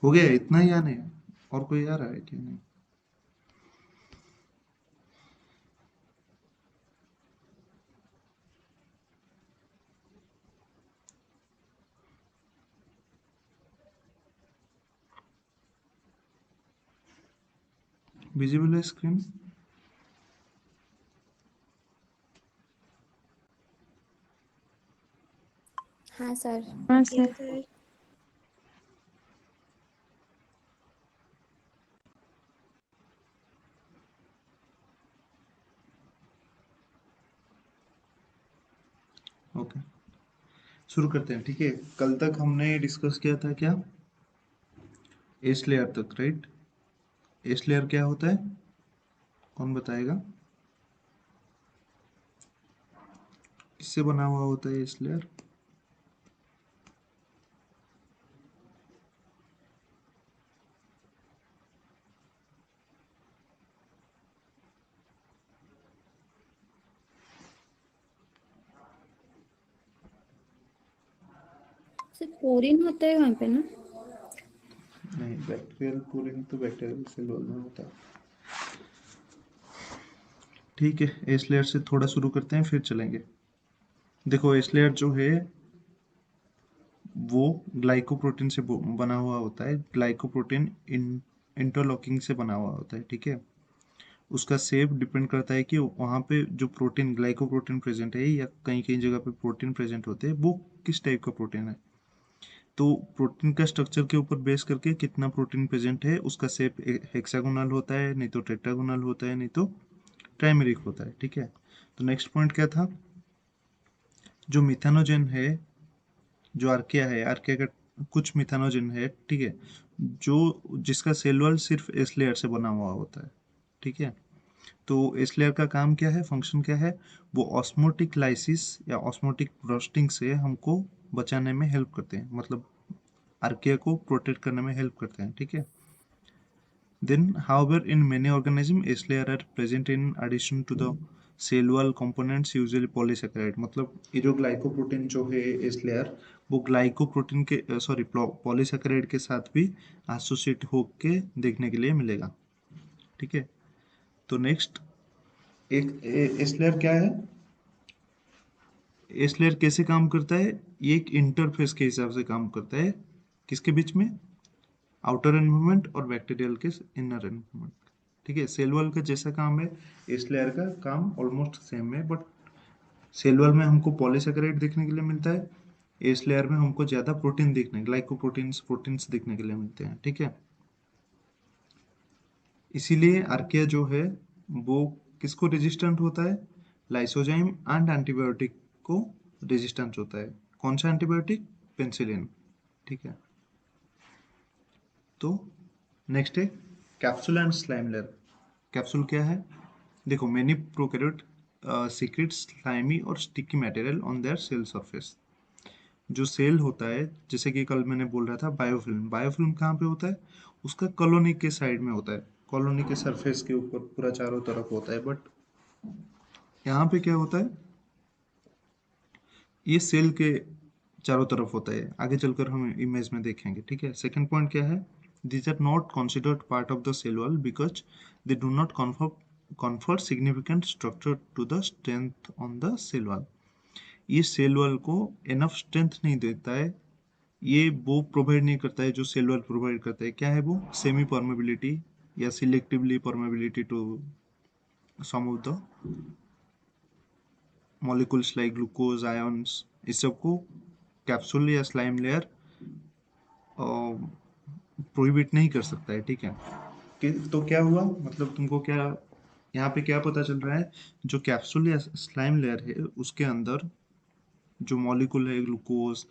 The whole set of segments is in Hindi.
हो गया इतना ही आने, और कोई आ रहा है कि नहीं? विजिबल है स्क्रीन? हाँ सर। हाँ सर। ओके, शुरू करते हैं। ठीक है, कल तक हमने डिस्कस किया था क्या, एस लेयर तक, राइट? एस लेयर क्या होता है, कौन बताएगा? किससे बना हुआ होता है एस लेयर? सर पोरिन होता है वहाँ पे ना? नहीं, बैक्टीरियल पूरिंग तो बैक्टीरियल सेल वॉल में होता है। ठीक है, एस लेयर से थोड़ा शुरू करते हैं फिर चलेंगे। देखो, एस लेयर जो है वो ग्लाइकोप्रोटीन से बना हुआ होता है। ग्लाइकोप्रोटीन इंटरलॉकिंग से बना हुआ होता है। ठीक है, उसका शेप डिपेंड करता है कि वहाँ पे जो प्रोटीन, ग्लाइकोप्रोटीन प्रेजेंट है या कहीं कहीं जगह पे प्रोटीन प्रेजेंट होते हैं, वो किस टाइप का प्रोटीन है। तो प्रोटीन का स्ट्रक्चर के ऊपर बेस करके कितना प्रोटीन प्रेजेंट है, उसका शेप हेक्सागोनल होता है, नहीं तो टेट्रागोनल होता है, नहीं तो ट्राइमेरिक होता है। ठीक है, तो नेक्स्ट पॉइंट क्या था, जो मिथानोजन है, जो आर्किया है, आर्किया का कुछ मिथानोजन है, ठीक है, जो जिसका सेल वॉल सिर्फ एस लेयर से बना हुआ होता है। ठीक है, तो एस लेयर का काम क्या है, फंक्शन क्या है, वो ऑस्मोटिक लाइसिस या ऑस्मोटिक रोस्टिंग से हमको बचाने में हेल्प करते हैं, मतलब आर्किया को प्रोटेक्ट करने में हेल्प करते हैं। ठीक है, then however in many organisms S layer are present in addition to the cell wall components usually polysaccharide, मतलब ये जो ग्लाइकोप्रोटीन जो है एस लेयर, वो ग्लाइकोप्रोटीन के सॉरी पॉलीसेकेराइड के साथ भी एसोसिएट होके देखने के लिए मिलेगा। ठीक है, तो नेक्स्ट, एक एस लेयर क्या है, एस लेयर कैसे काम करता है, ये एक इंटरफेस के हिसाब से काम करता है, किसके बीच में, आउटर एनवायरनमेंट और बैक्टीरियल के इनर एनवायरनमेंट। ठीक है, सेल वॉल का जैसा काम है, इस लेयर का काम ऑलमोस्ट सेम है, बट सेल वॉल में हमको पॉलीसेकेराइड देखने के लिए मिलता है, इस लेयर में हमको ज्यादा प्रोटीन देखने, ग्लाइकोप्रोटीन्स प्रोटीन्स देखने के लिए मिलते हैं। ठीक है, इसीलिए आर्किया जो है वो किसको रेजिस्टेंट होता है, लाइसोजाइम एंड एंटीबायोटिक को रेजिस्टेंट होता है। कौन सा एंटीबायोटिक, पेनिसिलिन। ठीक है, तो नेक्स्ट है capsule and slime layer. Capsule क्या है, देखो मेनी प्रोकैरियोट सीक्रेट स्लाइमी और sticky material on their cell surface. जो सेल होता है, जैसे कि कल मैंने बोल रहा था बायोफिल्म, बायोफिल्म कहाँ पे होता है, उसका कॉलोनी के साइड में होता है, कॉलोनी के सरफेस के ऊपर पूरा चारों तरफ होता है, बट यहाँ पे क्या होता है, ये सेल के चारों तरफ होता है, आगे चलकर हम इमेज में देखेंगे। ठीक है, सेकंड पॉइंट क्या है, these are not considered part of the cell wall because they do not confer significant structure to the strength on the cell wall। ये सेल वॉल को एनफ स्ट्रेंथ नहीं देता है, ये वो प्रोवाइड नहीं करता है जो सेल वॉल प्रोवाइड करता है। क्या है वो, semi permeability or selectively permeability to some of the molecules like glucose ions, इस सब को कैप्सूल या स्लाइम लेयर प्रोहिबिट नहीं कर सकता है। ठीक है, तो क्या हुआ, मतलब तुमको क्या यहाँ पे क्या पता चल रहा है, जो कैप्सूल या स्लाइम लेयर है उसके अंदर जो मॉलिक्यूल है ग्लूकोज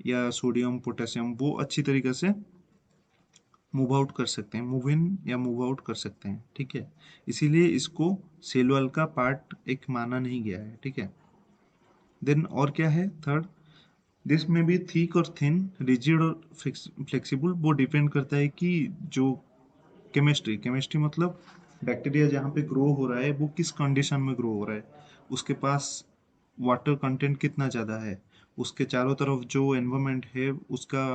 या सोडियम पोटेशियम, वो अच्छी तरीके से मूव आउट कर सकते हैं, मूव इन या मूव आउट कर सकते हैं। ठीक है, इसीलिए इसको सेल वॉल का पार्ट एक माना नहीं गया है। ठीक है, देन और क्या है, थर्ड, दिस में भी थिक और थिन, रिजिड और फ्लेक्सिबल, वो डिपेंड करता है कि जो केमिस्ट्री, केमिस्ट्री मतलब बैक्टीरिया जहाँ पे ग्रो हो रहा है वो किस कंडीशन में ग्रो हो रहा है, उसके पास वाटर कंटेंट कितना ज़्यादा है, उसके चारों तरफ जो एनवायरनमेंट है उसका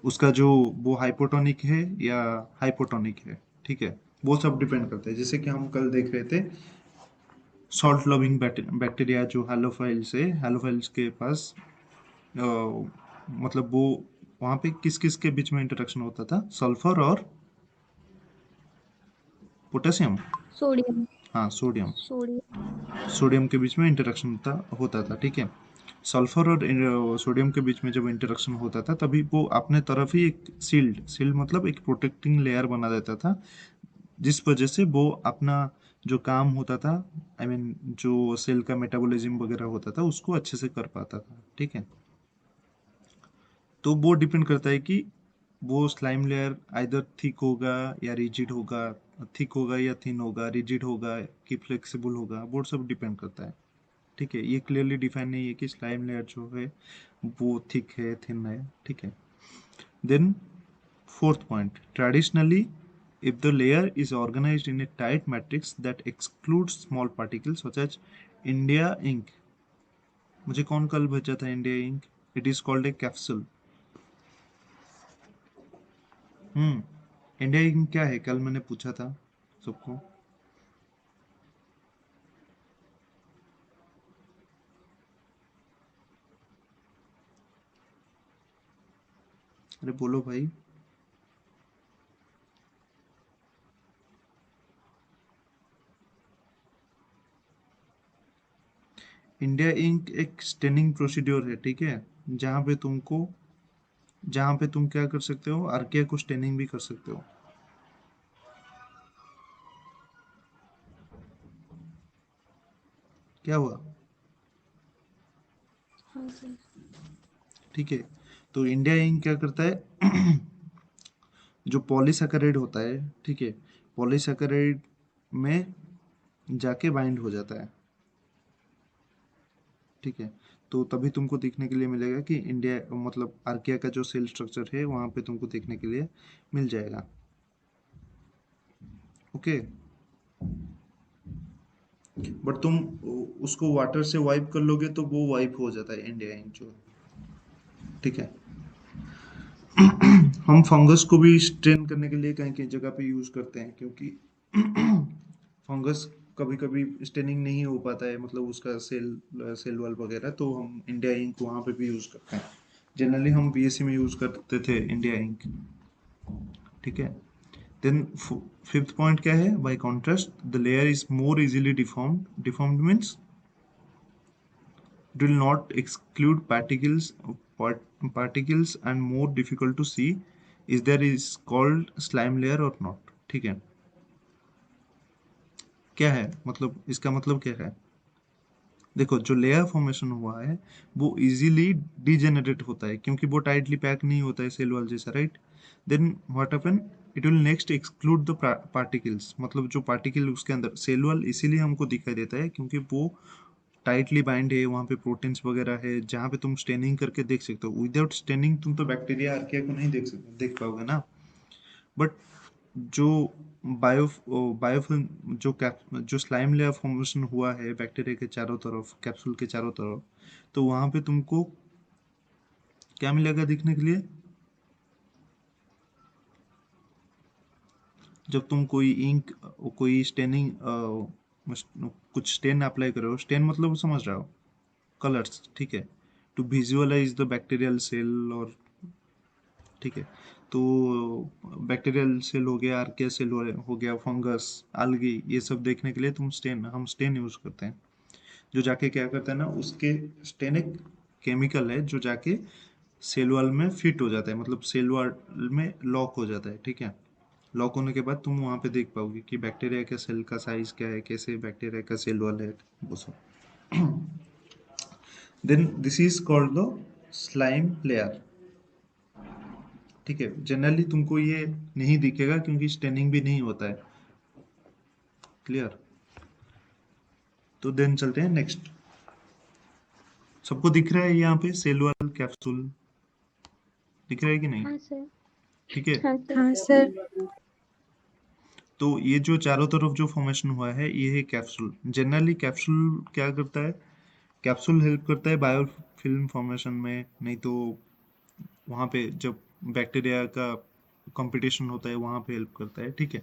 उसका जो वो हाइपोटोनिक है या हाइपोटोनिक है, ठीक है, वो सब डिपेंड करता है। जैसे कि हम कल देख रहे थे सॉल्ट लविंग बैक्टीरिया जो हैलोफाइल्स है, हैलोफाइल्स के पास मतलब वो वहाँ पे किस किस के बीच में इंटरेक्शन होता था, सल्फर और पोटेशियम, सोडियम। हाँ सोडियम, सोडियम। सोडियम के बीच में इंटरेक्शन होता था, ठीक है। सल्फर और सोडियम के बीच में जब इंटरेक्शन होता था तभी वो अपने तरफ ही एक सील्ड मतलब एक प्रोटेक्टिंग लेयर बना देता था, जिस वजह से वो अपना जो काम होता था, आई मीन जो सेल का मेटाबॉलिज्म वगैरह होता था उसको अच्छे से कर पाता था, ठीक है। तो वो डिपेंड करता है कि वो स्लाइम लेयर आइदर थिक होगा या रिजिड होगा, थिक होगा या थिन होगा, रिजिड होगा कि फ्लेक्सिबल होगा, वो सब डिपेंड करता है, ठीक है। ये क्लियरली डिफाइन नहीं है कि स्लाइम लेयर जो है वो थिक है थिन है, ठीक है। Then fourth point, traditionally, if the layer is organized in a tight matrix that excludes small particles such as India ink, मुझे कौन कल भेजा था India Inc, it is called a capsule. India Inc क्या है, कल मैंने पूछा था सबको। अरे बोलो भाई। इंडिया इंक एक स्टेनिंग प्रोसीड्योर है, ठीक है, जहाँ पे तुमको जहाँ पे तुम क्या कर सकते हो, आर्किया को स्टेनिंग भी कर सकते हो। क्या हुआ? हाँ सर। ठीक है, तो इंडिया इंक क्या करता है जो पॉलीसैकेराइड होता है, ठीक है, पॉलीसैकेराइड में जाके बाइंड हो जाता है, ठीक है। तो तभी तुमको देखने के लिए मिलेगा कि इंडिया मतलब आर्किया का जो सेल स्ट्रक्चर है वहां पे तुमको देखने के लिए मिल जाएगा, ओके। बट तुम उसको वाटर से वाइप कर लोगे तो वो वाइप हो जाता है इंडिया इंक जो, ठीक है। हम फंगस को भी स्ट्रेन करने के लिए कहीं कहीं जगह पे यूज करते हैं, क्योंकि फंगस कभी कभी स्टेनिंग नहीं हो पाता है, मतलब उसका सेल वॉल वगैरह, तो हम इंडिया इंक वहाँ पे भी यूज करते हैं। जनरली हम बीएससी में यूज करते थे इंडिया इंक, ठीक है। देन फिफ्थ पॉइंट क्या है, bye contrast the layer is more easily deformed, deformed means it will not exclude particles and more difficult to see is there is called slime layer or not, ठीक है। क्या है मतलब, इसका मतलब क्या है, देखो जो लेयर फॉर्मेशन हुआ है वो इजीली डिजेनरेट होता है क्योंकि वो टाइटली पैक नहीं होता है सेल वॉल जैसा, right. Then what happen, it will next exclude the particles, मतलब जो पार्टिकल उसके अंदर सेल वॉल इसीलिए हमको दिखाई देता है क्योंकि वो टाइटली बाइंड है, वहाँ पे प्रोटीन्स वगैरह है जहाँ पे तुम स्टेनिंग करके देख सकते हो। विदाउट स्टेनिंग तुम तो बैक्टीरिया आर्किया को नहीं देख पाओगे ना। बट जो बायो बायोफिल्म जो जो स्लाइम लेयर फॉर्मेशन हुआ है बैक्टीरिया के चारों तरफ, कैप्सूल के चारों तरफ, तो वहाँ पे तुमको क्या मिलेगा देखने के लिए, जब तुम कोई इंक कोई स्टेनिंग कुछ स्टेन अप्लाई करो, स्टेन मतलब समझ रहे हो, कलर्स, ठीक है, to visualise the bacterial cell और, ठीक है। तो बैक्टीरियल सेल हो गया, आर्किया सेल हो गया, फंगस, algae, ये सब देखने के लिए हम स्टेन यूज करते हैं, जो जाके क्या करता है ना, उसके स्टेन एक केमिकल है जो जाके सेल वॉल में फिट हो जाता है, मतलब सेल वॉल में लॉक हो जाता है, ठीक है। लॉक होने के बाद तुम वहां पे देख पाओगे कि बैक्टीरिया के सेल का साइज क्या है, कैसे बैक्टीरिया का सेल वॉल है, वो सब। Then this is called the slime layer, ठीक है। जनरली तुमको ये नहीं दिखेगा क्योंकि स्टेनिंग भी नहीं होता है, क्लियर। तो देन चलते हैं नेक्स्ट। सबको दिख रहा है यहाँ पे सेल वॉल कैप्सूल, दिख रहा है कि नहीं, हाँ सर। ठीक है। हाँ सर। हाँ सर। तो ये जो चारों तरफ जो फॉर्मेशन हुआ है ये है कैप्सूल। जनरली कैप्सूल क्या करता है, कैप्सूल हेल्प करता है बायोफिल्म फॉर्मेशन में, नहीं तो वहाँ पे जब बैक्टीरिया का कंपटीशन होता है वहां पे हेल्प करता है, ठीक है।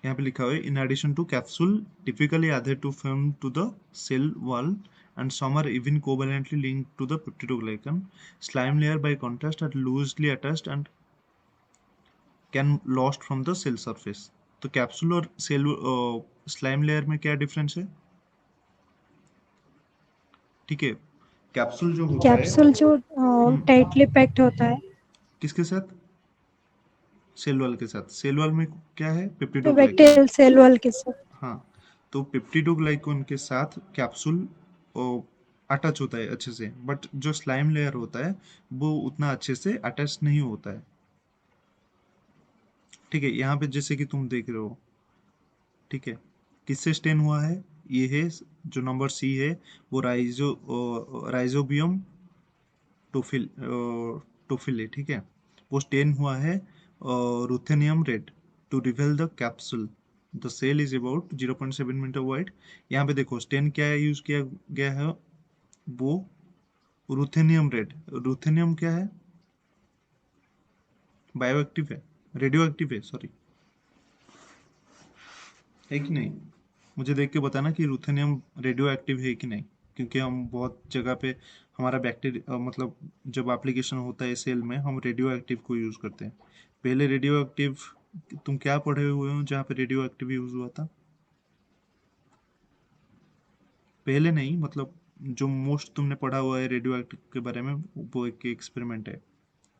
यहाँ पे लिखा हुआ है in addition to capsule typically adhere to film to the cell wall and some are even covalently linked to the peptidoglycan. Slime layer by contrast are loosely attached and can lost from the cell surface. तो कैप्सूल और सेल स्लाइम लेयर में क्या डिफरेंस है, ठीक है। कैप्सूल जो होता है कैप्सूल जो हम्म, टाइटली पैक्ड होता है, किसके साथ, सेल वॉल के साथ। सेल वॉल में क्या है, पेप्टिडोग्लाइकन। बैक्टीरियल सेल वॉल के साथ। हाँ, तो पेप्टिडोग्लाइकन के साथ कैप्सूल अटैच होता है अच्छे से, बट जो स्लाइम लेयर होता है वो उतना अच्छे से अटैच नहीं होता है, ठीक है। यहाँ पे जैसे कि तुम देख रहे हो, ठीक है, किससे स्टेन हुआ है, ये है जो नंबर सी है, वो राइजोबियम टोफिले, ठीक है। वो स्टेन हुआ है ruthenium red to reveal the capsule. The cell is about 0.7 metre wide. यहाँ पे देखो स्टेन क्या यूज किया गया है, वो रुथेनियम रेड। रुथेनियम क्या है, बायो एक्टिव है, रेडियो एक्टिव है, सॉरी, है कि नहीं। मुझे देख के बताना कि रुथेनियम रेडियो एक्टिव है कि नहीं, क्योंकि हम बहुत जगह पे हमारा बैक्टीरिया मतलब जब एप्लीकेशन होता है सेल में हम रेडियो एक्टिव को यूज करते हैं। पहले रेडियो एक्टिव तुम क्या पढ़े हुए हो जहाँ पे रेडियो एक्टिव यूज हुआ था, पहले नहीं, मतलब जो मोस्ट तुमने पढ़ा हुआ है रेडियो एक्टिव के बारे में, वो एक एक्सपेरिमेंट है।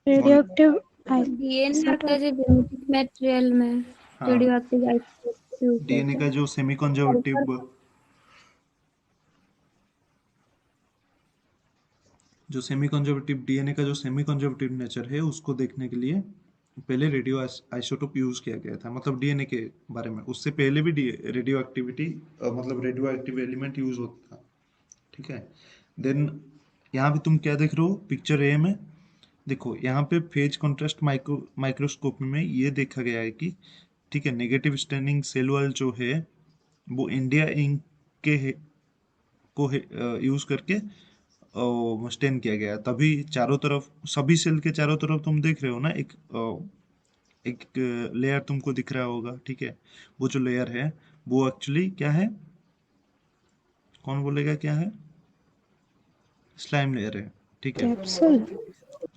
रेडियो एक्टिव डीएनए का जो जेनेटिक मटेरियल में हाँ, radio active isotope use DNA करते का हैं। जो सेमी कंजर्वेटिव, जो सेमी कंजर्वेटिव डीएनए का जो सेमी कंजर्वेटिव नेचर है उसको देखने के लिए पहले रेडियो आइसोटोप यूज किया गया था, मतलब डीएनए के बारे में। उससे पहले भी रेडियो एक्टिविटी मतलब रेडियो एक्टिव एलिमेंट यूज होता था, ठीक है। देन यहाँ पे तुम क्या देख रहे हो पिक्चर ए में, देखो यहाँ पे फेज कॉन्ट्रास्ट माइक्रोस्कोप में ये देखा गया है कि, ठीक है, नेगेटिव स्टेनिंग सेल वॉल जो है वो इंडिया इंक के को यूज करके स्टेन किया गया, तभी चारों तरफ सभी सेल के चारों तरफ तुम देख रहे हो ना, एक लेयर तुमको दिख रहा होगा, ठीक है। वो जो लेयर है वो एक्चुअली क्या है, कौन बोलेगा क्या है, स्लाइम लेयर है, ठीक है। कैप्सूल।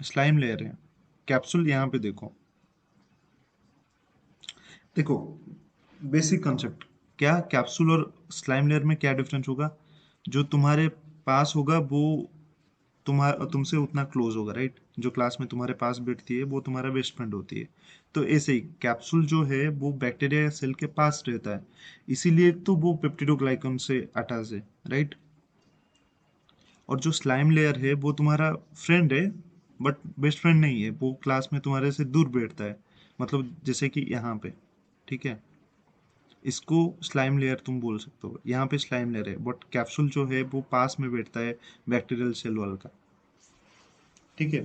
स्लाइम लेयर है, कैप्सूल। यहाँ पे देखो, देखो बेसिक कंसेप्ट क्या, कैप्सूल और स्लाइम लेयर में क्या डिफरेंस होगा, जो तुम्हारे पास होगा वो तुम्हारा तुमसे उतना क्लोज होगा, राइट। जो क्लास में तुम्हारे पास बैठती है वो तुम्हारा बेस्ट फ्रेंड होती है। तो ऐसे ही कैप्सूल जो है वो बैक्टीरिया सेल के पास रहता है, इसीलिए तो वो पेप्टिडोग्लाइकन से अटैच है, राइट। और जो स्लाइम लेयर है वो तुम्हारा फ्रेंड है, बट बेस्ट फ्रेंड नहीं है, वो क्लास में तुम्हारे से दूर बैठता है, मतलब जैसे कि यहाँ पे, ठीक है। इसको स्लाइम लेयर तुम बोल सकते हो, यहाँ पे स्लाइम लेयर है, बट कैप्सूल जो है वो पास में बैठता है बैक्टीरियल सेल वॉल का, ठीक है।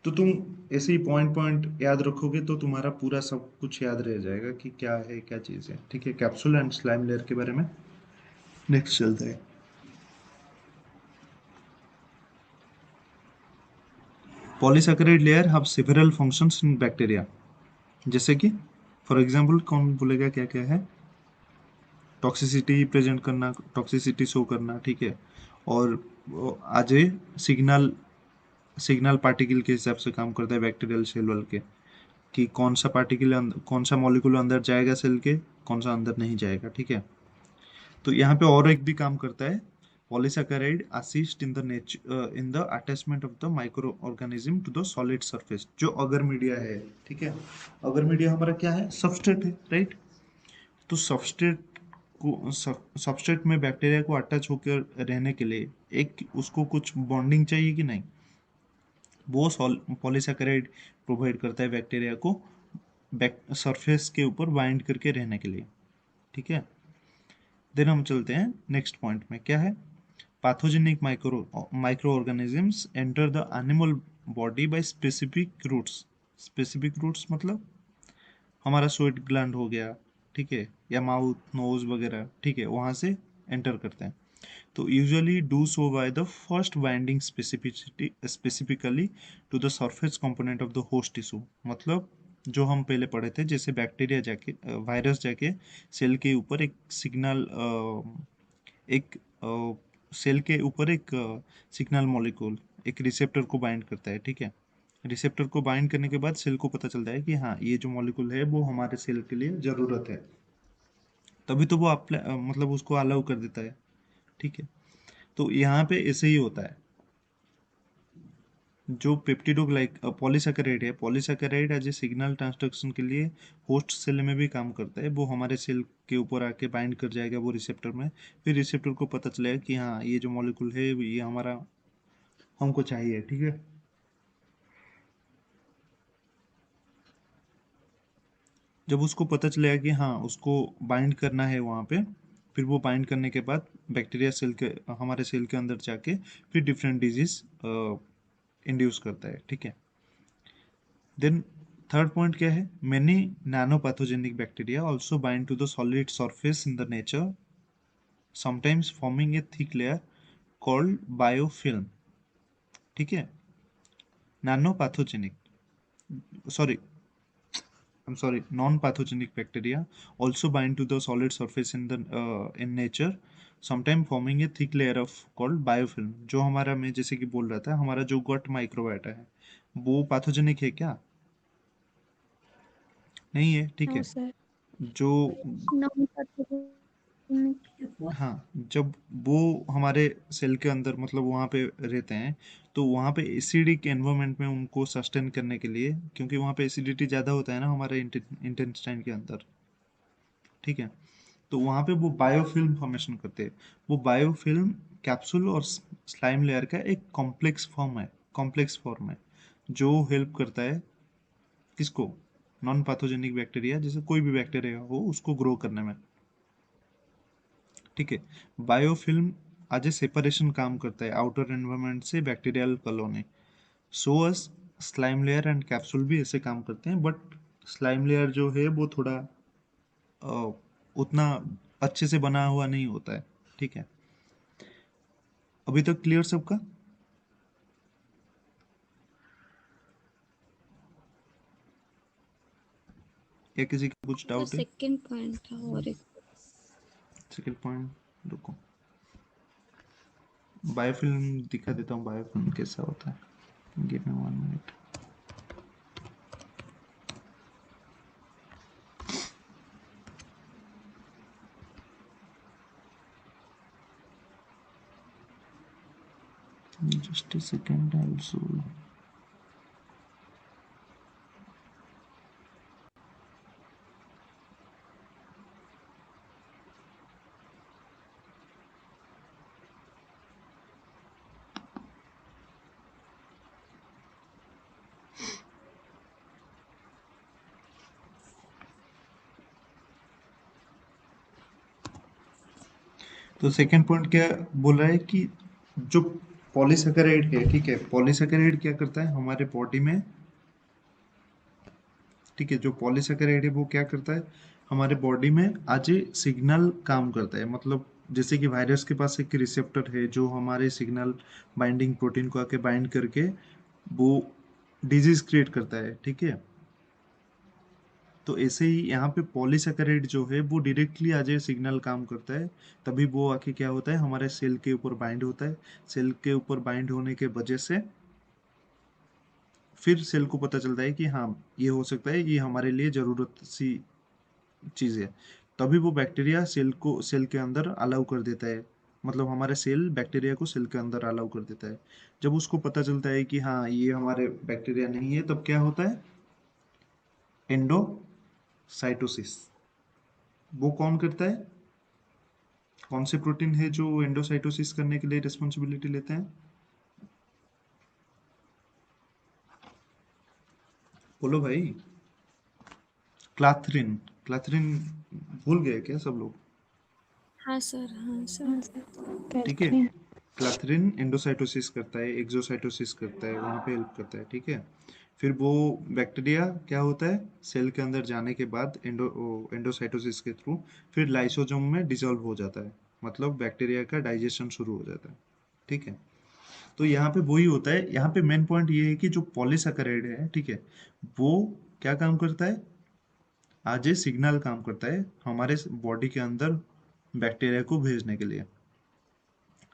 तो तुम ऐसे ही पॉइंट पॉइंट याद रखोगे तो तुम्हारा पूरा सब कुछ याद रह जाएगा कि क्या है क्या चीज़ है, ठीक है। कैप्सूल एंड स्लाइम लेयर के बारे में नेक्स्ट चलते हैं। Polysaccharide layer have several functions in bacteria, जैसे कि फॉर एग्जांपल कौन बोलेगा क्या क्या है, टॉक्सिसिटी प्रेजेंट करना, टॉक्सिसिटी शो करना, ठीक है। और आज सिग्नल सिग्नल पार्टिकल के हिसाब से काम करता है बैक्टीरियल सेल वॉल के, कि कौन सा पार्टिकल कौन सा मॉलिक्यूल अंदर जाएगा सेल के, कौन सा अंदर नहीं जाएगा, ठीक है। तो यहाँ पे और एक भी काम करता है, polysaccharide assist in the attachment of the microorganism to the solid surface, जो अगर मीडिया है, ठीक है। अगर मीडिया हमारा क्या है, सबस्ट्रेट है, राइट। तो सबस्ट्रेट में बैक्टीरिया को अटैच होकर रहने के लिए एक उसको कुछ बॉन्डिंग चाहिए कि नहीं, वो पॉलीसैकेराइड प्रोवाइड करता है बैक्टीरिया को सरफेस के ऊपर बाइंड करके रहने के लिए, ठीक है। देन हम चलते हैं नेक्स्ट पॉइंट में, क्या है, pathogenic microorganisms enter the animal body by specific routes। Specific routes मतलब हमारा स्वेट ग्लैंड हो गया, ठीक है, या माउथ नोज वगैरह, ठीक है, वहां से एंटर करते हैं। तो usually do so by the first binding specifically to the surface component of the host tissue. मतलब जो हम पहले पढ़े थे, जैसे बैक्टीरिया जाके वायरस जाके सेल के ऊपर एक सिग्नल एक सेल के ऊपर एक सिग्नल मॉलिक्यूल एक रिसेप्टर को बाइंड करता है, ठीक है। रिसेप्टर को बाइंड करने के बाद सेल को पता चलता है कि हाँ ये जो मॉलिक्यूल है वो हमारे सेल के लिए ज़रूरत है, तभी तो वो मतलब उसको अलाउ कर देता है, ठीक है। तो यहाँ पे ऐसे ही होता है। जो पेप्टिडोग्लाइक पॉलीसैकेराइड है, polysaccharide as a signal transduction के लिए होस्ट सेल में भी काम करता है। वो हमारे सेल के ऊपर आके बाइंड कर जाएगा वो रिसेप्टर में, फिर रिसेप्टर को पता चलेगा कि हाँ ये जो मॉलिक्यूल है ये हमारा हमको चाहिए, ठीक है। जब उसको पता चलेगा कि हाँ उसको बाइंड करना है वहाँ पे, फिर वो बाइंड करने के बाद बैक्टीरिया सेल के हमारे सेल के अंदर जाके फिर डिफरेंट डिजीज इंड्यूस करता है, ठीक है। देन थर्ड पॉइंट क्या है, many nano pathogenic bacteria also bind to the solid surface in the nature, sometimes forming a thick layer called biofilm, ठीक है। Nano pathogenic, sorry I'm sorry, non-pathogenic bacteria also bind to the solid surface in the in nature, sometime forming a thick layer of called biofilm। जो हमारा, मैं जैसे कि बोल रहा था, हमारा जो गट माइक्रोबायोटा है वो पैथोजेनिक है क्या? नहीं है, ठीक नो है। सर। जो नॉन पैथोजेनिक। हाँ, जब वो हमारे सेल के अंदर मतलब वहाँ पे रहते हैं, तो वहाँ पे एसिडिक एनवायरनमेंट में उनको सस्टेन करने के लिए, क्योंकि वहाँ पे एसिडिटी ज़्यादा होता है ना हमारे इंटेस्टाइन के अंदर, ठीक है। तो वहाँ पे वो बायोफिल्म फॉर्मेशन करते हैं। वो बायोफिल्म कैप्सूल और स्लाइम लेयर का एक कॉम्प्लेक्स फॉर्म है जो हेल्प करता है किसको, नॉन पैथोजेनिक बैक्टीरिया, जैसे कोई भी बैक्टीरिया हो उसको ग्रो करने में, ठीक है। बायोफिल्म आज ए सेपरेशन काम करता है आउटर एनवायरनमेंट से bacterial colony. So us slime layer and capsule भी ऐसे काम करते हैं, बट स्लाइम लेयर जो है वो थोड़ा उतना अच्छे से बना हुआ नहीं होता है, ठीक है। अभी तक क्लियर सबका? या किसी का कुछ सर डाउट है? सेकंड पॉइंट था और एक। सेकंड पॉइंट रुको, बायोफिल्म दिखा देता हूँ, बायोफिल्म कैसा होता है। Give me 1 minute. Just a second also. तो सेकंड पॉइंट क्या बोल रहा है कि जो पॉलीसैकेराइड है, ठीक है, पॉलीसैकेराइड क्या करता है हमारे बॉडी में, ठीक है। जो पॉलीसैकेराइड है वो क्या करता है हमारे बॉडी में आज ये सिग्नल काम करता है। मतलब जैसे कि वायरस के पास एक रिसेप्टर है जो हमारे सिग्नल बाइंडिंग प्रोटीन को आके बाइंड करके वो डिजीज क्रिएट करता है, ठीक है। तो ऐसे ही यहाँ पे पॉलीसैकेराइड जो है वो डायरेक्टली आज ये सिग्नल काम करता है, तभी वो आके क्या होता है हमारे सेल के ऊपर बाइंड होता है। सेल के ऊपर बाइंड होने के वजह से फिर सेल को पता चलता है कि हाँ ये हो सकता है, ये हमारे लिए ज़रूरत सी चीज़ है, तभी वो बैक्टीरिया सेल के अंदर अलाउ कर देता है। मतलब हमारे सेल बैक्टीरिया को सेल के अंदर अलाउ कर देता है। जब उसको पता चलता है कि हाँ ये हमारे बैक्टीरिया नहीं है, तब क्या होता है, एंडोसाइटोसिस। वो कौन करता है, कौन से प्रोटीन है जो एंडोसाइटोसिस करने के लिए रिस्पॉन्सिबिलिटी लेते हैं? बोलो भाई। क्लाथरिन। क्लाथरिन भूल गए क्या सब लोग? हाँ सर, हाँ हाँ सर। सर। ठीक है। कैथरीन। क्लाथरिन एंडोसाइटोसिस करता है, एक्सोसाइटोसिस करता है, वहाँ पे हेल्प करता है, ठीक है। फिर वो बैक्टीरिया क्या होता है सेल के अंदर जाने के बाद एंडोसाइटोसिस के थ्रू फिर लाइसोसोम में डिसॉल्व हो जाता है, मतलब बैक्टीरिया का डाइजेशन शुरू हो जाता है। ठीक है, तो यहाँ पे वही होता है। यहाँ पे मेन पॉइंट ये है कि जो पॉलीसैकेराइड है, ठीक है, वो क्या काम करता है, आज ये सिग्नल काम करता है हमारे बॉडी के अंदर बैक्टीरिया को भेजने के लिए।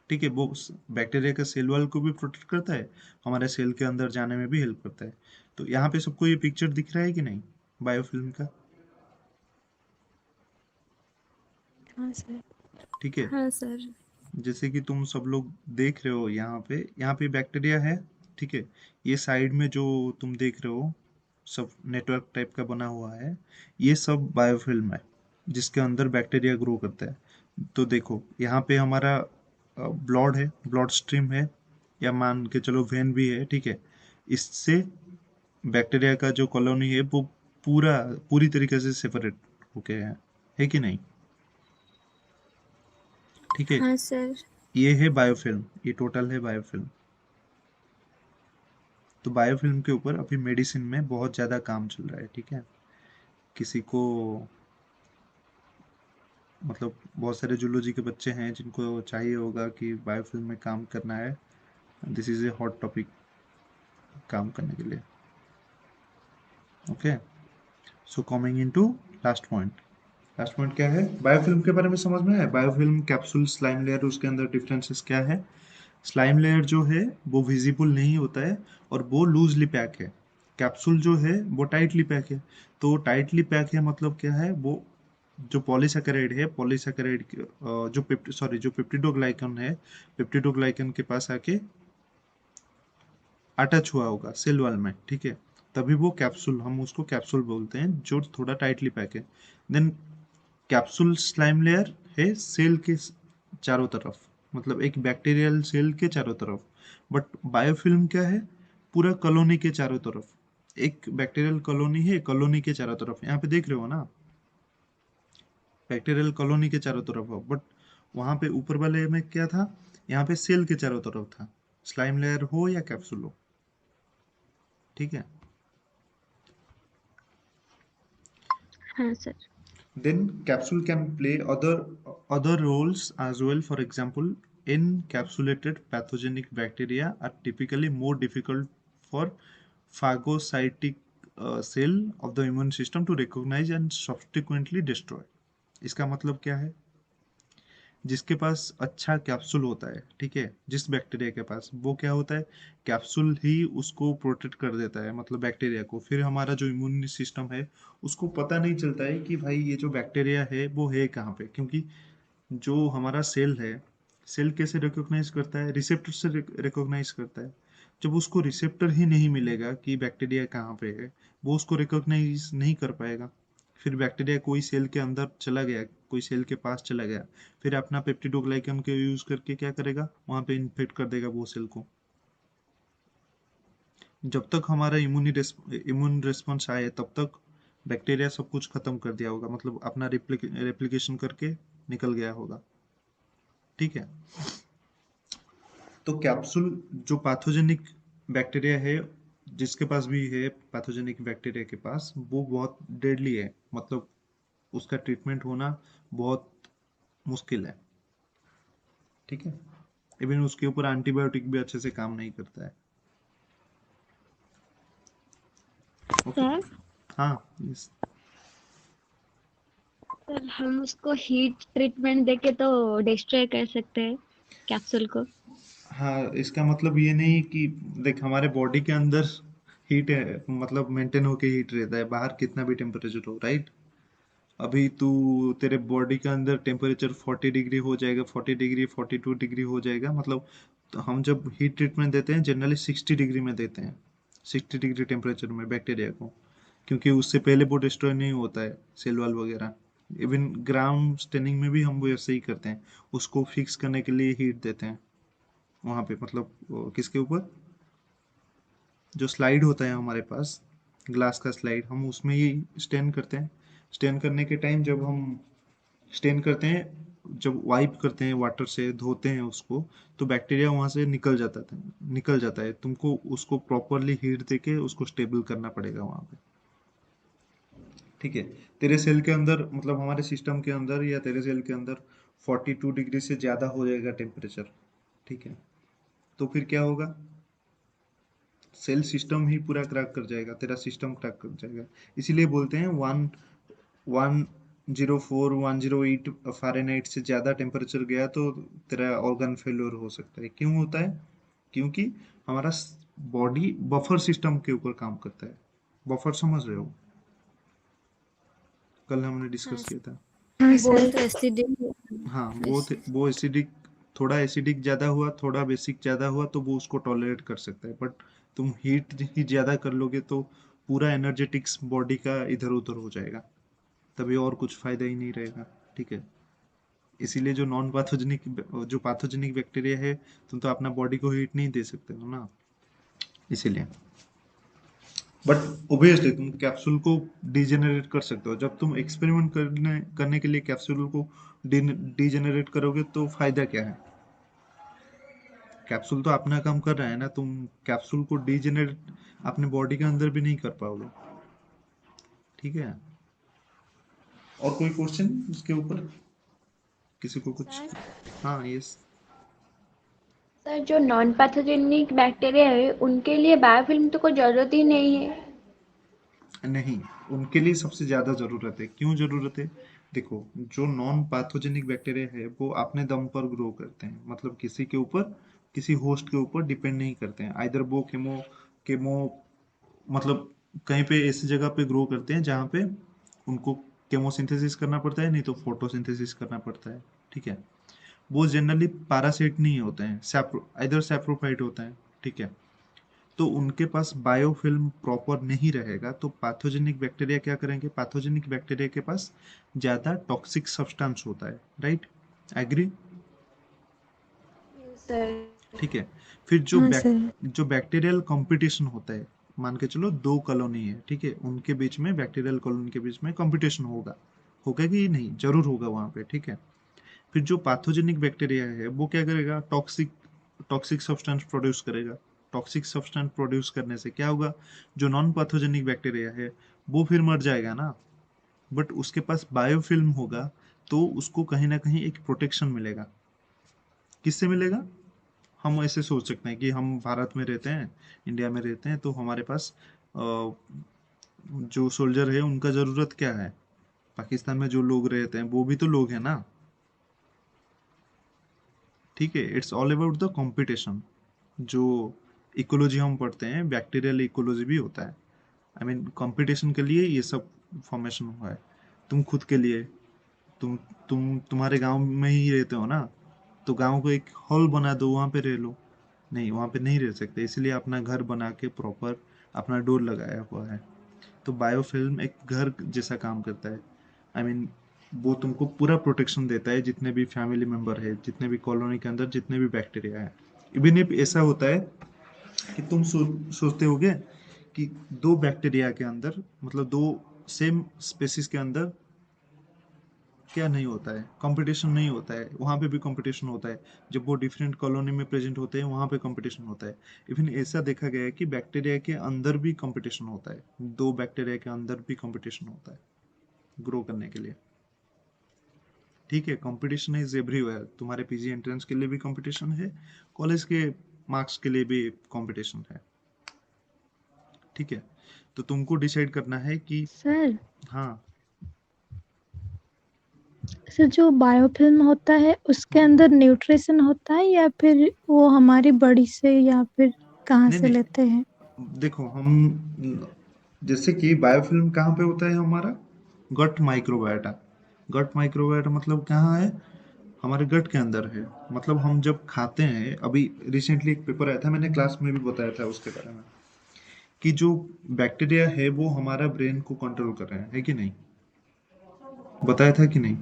ठीक है, वो बैक्टीरिया का सेल वॉल को भी प्रोटेक्ट करता है, हमारे सेल के अंदर जाने में भी हेल्प करता है। तो यहाँ पे सबको ये पिक्चर दिख रहा है कि नहीं बायोफिल्म का? हाँ सर। ठीक है, हाँ सर। जैसे कि तुम सब लोग देख रहे हो यहाँ पे बैक्टीरिया है। ठीक है, ये साइड में जो तुम देख रहे हो सब नेटवर्क टाइप का बना हुआ है, ये सब बायोफिल्म है जिसके अंदर बैक्टीरिया ग्रो करता है। तो देखो यहाँ पे हमारा ब्लड है, ब्लड स्ट्रीम है, या मान के चलो वेन भी है। ठीक है, इससे बैक्टीरिया का जो कॉलोनी है वो पूरी तरीके से सेपरेट होके है कि नहीं? ठीक है, हाँ सर। ये है बायोफिल्म, ये टोटल है बायोफिल्म। तो बायोफिल्म के ऊपर अभी मेडिसिन में बहुत ज़्यादा काम चल रहा है। ठीक है, किसी को मतलब बहुत सारे जूलॉजी के बच्चे हैं जिनको चाहिए होगा कि बायोफिल्म में काम करना है, this is a hot topic काम करने के लिए। Okay, so coming into last point. Last point क्या है, बायोफिल्म के बारे में समझ में है? बायोफिल्म, कैप्सूल, स्लाइम लेयर, उसके अंदर डिफरेंसेस क्या है? स्लाइम लेयर जो है वो विजिबल नहीं होता है और वो लूजली पैक है। कैप्सूल जो है वो टाइटली पैक है। तो टाइटली पैक है मतलब क्या है, वो जो पॉलीसैकेराइड है, पॉलीसैकेराइड जो जो पेप्टिडोग्लाइकन है, पेप्टिडोग्लाइकन के पास आके अटैच हुआ होगा सेल वॉल में। ठीक है, तभी वो कैप्सूल, हम उसको कैप्सूल बोलते हैं जो थोड़ा टाइटली पैक है। देन कैप्सूल स्लाइम लेयर है सेल के चारों तरफ, मतलब एक बैक्टीरियल सेल के चारों तरफ। बट बायोफिल्म क्या है, पूरा कॉलोनी के चारों तरफ। एक बैक्टीरियल कॉलोनी है, कॉलोनी के चारों तरफ, यहाँ पे देख रहे हो ना, बैक्टीरियल कॉलोनी के चारों तरफ हो। बट वहां पे ऊपर वाले में क्या था, यहाँ पे सेल के चारों तरफ था, स्लाइम लेयर हो या कैप्सूल हो। ठीक है, हाँ sir. then capsule can play other roles as well. For example, encapsulated pathogenic bacteria are typically more difficult for phagocytic cell of the immune system to recognize and subsequently destroy. इसका मतलब क्या है, जिसके पास अच्छा कैप्सूल होता है, ठीक है, जिस बैक्टीरिया के पास, वो क्या होता है, कैप्सूल ही उसको प्रोटेक्ट कर देता है, मतलब बैक्टीरिया को। फिर हमारा जो इम्यून सिस्टम है उसको पता नहीं चलता है कि भाई ये जो बैक्टीरिया है वो है कहाँ पे, क्योंकि जो हमारा सेल है, सेल कैसे रिकॉग्नाइज करता है, रिसेप्टर से रिकॉग्नाइज करता है। जब उसको रिसेप्टर ही नहीं मिलेगा कि बैक्टीरिया कहाँ पे है, वो उसको रिकॉग्नाइज नहीं कर पाएगा। फिर बैक्टीरिया कोई सेल के अंदर चला गया, कोई सेल के पास चला गया, फिर अपना पेप्टिडोग्लाइकन के यूज करके क्या करेगा, वहां पे इन्फेक्ट कर देगा वो सेल को। जब तक हमारा इम्यून रिस्पॉन्स आए तब तक बैक्टीरिया सब कुछ खत्म कर दिया होगा, मतलब अपना रेप्लिकेशन करके निकल गया होगा। ठीक है, तो कैप्सूल जो पैथोजेनिक बैक्टीरिया है, जिसके पास भी है पैथोजेनिक बैक्टीरिया के पास, वो बहुत डेडली है, मतलब उसका ट्रीटमेंट होना बहुत मुश्किल है। ठीक है, इवन उसके ऊपर एंटीबायोटिक भी अच्छे से काम नहीं करता है। ओके, सर, हाँ, yes। सर हम उसको हीट ट्रीटमेंट देके तो डिस्ट्रॉय कर सकते हैं कैप्सूल को। हाँ, इसका मतलब ये नहीं कि देख हमारे बॉडी के अंदर हीट है, मतलब मेंटेन होके हीट रहता है, बाहर कितना भी टेम्परेचर हो, राइट? अभी तू, तेरे बॉडी के अंदर टेम्परेचर 40 डिग्री हो जाएगा, 40 डिग्री, 42 डिग्री हो जाएगा, मतलब तो हम जब हीट ट्रीटमेंट देते हैं जनरली 60 डिग्री में देते हैं, 60 डिग्री टेम्परेचर में बैक्टीरिया को, क्योंकि उससे पहले वो डिस्ट्रॉय नहीं होता है सेल वाल वगैरह। इवन ग्राम स्टेनिंग में भी हम वैसे ही करते हैं, उसको फिक्स करने के लिए हीट देते हैं वहां पे, मतलब किसके ऊपर, जो स्लाइड होता है हमारे पास, ग्लास का स्लाइड, हम उसमें ही स्टेन करते हैं। स्टेन करने के टाइम जब हम स्टेन करते हैं, जब वाइप करते हैं वाटर से, धोते हैं उसको, तो बैक्टीरिया वहां से निकल जाता है। तुमको उसको प्रॉपरली हीट देके उसको स्टेबल करना पड़ेगा वहां पे। ठीक है। तेरे सेल के अंदर मतलब हमारे सिस्टम के अंदर या तेरे सेल के अंदर 42 डिग्री से ज़्यादा हो जाएगा टेम्परेचर, ठीक है, तो फिर क्या होगा, सेल सिस्टम ही पूरा क्रैक कर जाएगा, तेरा सिस्टम क्रैक कर जाएगा। इसीलिए बोलते हैं 104 108 फ़ारेनहाइट से ज़्यादा टेम्परेचर गया तो तेरा ऑर्गन फेल्योर हो सकता है। क्यों होता है? क्योंकि हमारा बॉडी बफर सिस्टम के ऊपर काम करता है। बफर समझ रहे हो? कल हमने हाँ डिस्कस किया था। हाँ बोल सर। तो एसिडिक। हाँ, यस। वो एसिडिक, थोड़ा एसिडिक ज़्यादा हुआ, थोड़ा बेसिक ज़्यादा हुआ तो वो उसको टॉलरेट कर सकता है, बट तुम हीट ही ज़्यादा कर लोगे तो पूरा एनर्जेटिक्स बॉडी का इधर उधर हो जाएगा, तभी और कुछ फायदा ही नहीं रहेगा, ठीक है। इसीलिए जो नॉन पैथोजेनिक, जो पैथोजेनिक बैक्टीरिया है, तुम तो अपना बॉडी को हीट नहीं दे सकते हो ना, इसीलिए। बट ओबियसली तुम कैप्सूल को डीजेनरेट कर सकते हो। जब तुम एक्सपेरिमेंट करने करने के लिए कैप्सूल को डीजेनरेट करोगे तो फायदा क्या है? कैप्सूल तो अपना काम कर रहा है ना, तुम कैप्सूल को डीजेनरेट अपने बॉडी के अंदर भी नहीं कर पाओगे, ठीक है। और कोई क्वेश्चन इसके ऊपर, किसी को कुछ? सर हाँ, यस। सर जो नॉन पैथोजेनिक बैक्टीरिया है उनके लिए बायोफिल्म तो कोई जरूरत ही नहीं है। नहीं, उनके लिए सबसे ज्यादा जरूरत है। क्यों जरूरत है? देखो, जो नॉन पैथोजेनिक बैक्टीरिया है वो अपने दम पर ग्रो करते हैं, मतलब किसी के ऊपर, किसी होस्ट के ऊपर डिपेंड नहीं करते हैं। आइदर वो केमो केमो मतलब कहीं पे ऐसी जगह पे ग्रो करते हैं जहाँ पे उनको केमोसिंथेसिस करना पड़ता है, नहीं तो फोटोसिंथेसिस करना पड़ता है, ठीक है। वो जनरली पैरासाइट नहीं होते हैं, आइदर सैप्रोफाइट होते हैं, ठीक है। तो उनके पास बायोफिल्म प्रॉपर नहीं रहेगा तो पैथोजेनिक बैक्टीरिया क्या करेंगे? पैथोजेनिक बैक्टीरिया के पास ज्यादा टॉक्सिक सब्सटेंस होता है, राइट? एग्री? Yes sir. ठीक है। फिर हाँ सर। जो बैक्टीरियल कंपटीशन होता है, मान के चलो दो कॉलोनी है, ठीक है, उनके बीच में, बैक्टीरियल कॉलोनी के बीच में कंपटीशन होगा, होगा कि नहीं? जरूर होगा वहां पे, ठीक है। फिर जो पैथोजेनिक बैक्टीरिया है वो क्या करेगा? टॉक्सिक टॉक्सिक सब्सटेंस प्रोड्यूस करेगा। टॉक्सिक सब्सटेंस प्रोड्यूस करने से क्या होगा? जो नॉन पैथोजेनिक बैक्टीरिया है वो फिर मर जाएगा ना, बट उसके पास बायोफिल्म होगा, तो उसको कहीं ना कहीं एक प्रोटेक्शन मिलेगा। किससे मिलेगा? हम ऐसे सोच सकते हैं कि हम भारत में रहते हैं, इंडिया में रहते हैं, तो हमारे पास अ, जो सोल्जर है उनका जरूरत क्या है? पाकिस्तान में जो लोग रहते हैं वो भी तो लोग हैं ना, ठीक है। It's all about the competition. जो इकोलॉजी हम पढ़ते हैं, बैक्टीरियल इकोलॉजी भी होता है। आई मीन कंपटीशन के लिए ये सब फॉर्मेशन हुआ है। तुम खुद के लिए, तुम्हारे गांव में ही रहते हो ना, तो गांव को एक हॉल बना दो, वहां पे रह लो। नहीं, वहां पे नहीं रह सकते, इसलिए अपना घर बना के प्रॉपर अपना डोर लगाया हुआ है। तो बायोफिल्म एक घर जैसा काम करता है। आई मीन वो तुमको पूरा प्रोटेक्शन देता है, जितने भी फैमिली मेंबर है, जितने भी कॉलोनी के अंदर जितने भी बैक्टीरिया है। इवन इफ ऐसा होता है कि तुम सोचते होगे कि दो बैक्टीरिया के अंदर, मतलब दो सेम स्पेसिस के अंदर क्या नहीं होता है? कंपटीशन नहीं होता है? वहां पे भी कंपटीशन होता है। जब वो डिफरेंट कॉलोनी में प्रेजेंट होते हैं वहां पे कंपटीशन होता है। इवन ऐसा देखा गया है कि बैक्टीरिया के अंदर भी कंपटीशन होता है, दो बैक्टीरिया के अंदर भी कंपटीशन होता है ग्रो करने के लिए, ठीक है। Competition is everywhere. तुम्हारे पीजी एंट्रेंस के लिए भी कंपटीशन है, कॉलेज के मार्क्स के लिए भी कंपटीशन है, ठीक है। तो तुमको डिसाइड करना है कि, सर हाँ। सर जो बायोफिल्म होता है उसके हाँ, अंदर न्यूट्रिशन होता है या फिर वो हमारी बॉडी से या फिर कहाँ नहीं से नहीं, लेते हैं? देखो हम, जैसे कि बायोफिल्म कहाँ पे होता है हमारा? Gut microbiota. गट माइक्रोबायोटा मतलब कहाँ है? हमारे गट के अंदर है। मतलब हम जब खाते हैं, अभी रिसेंटली एक पेपर आया था, मैंने क्लास में भी बताया था उसके बारे में, कि जो बैक्टीरिया है वो हमारा ब्रेन को कंट्रोल कर रहे हैं, है कि नहीं? बताया था कि नहीं?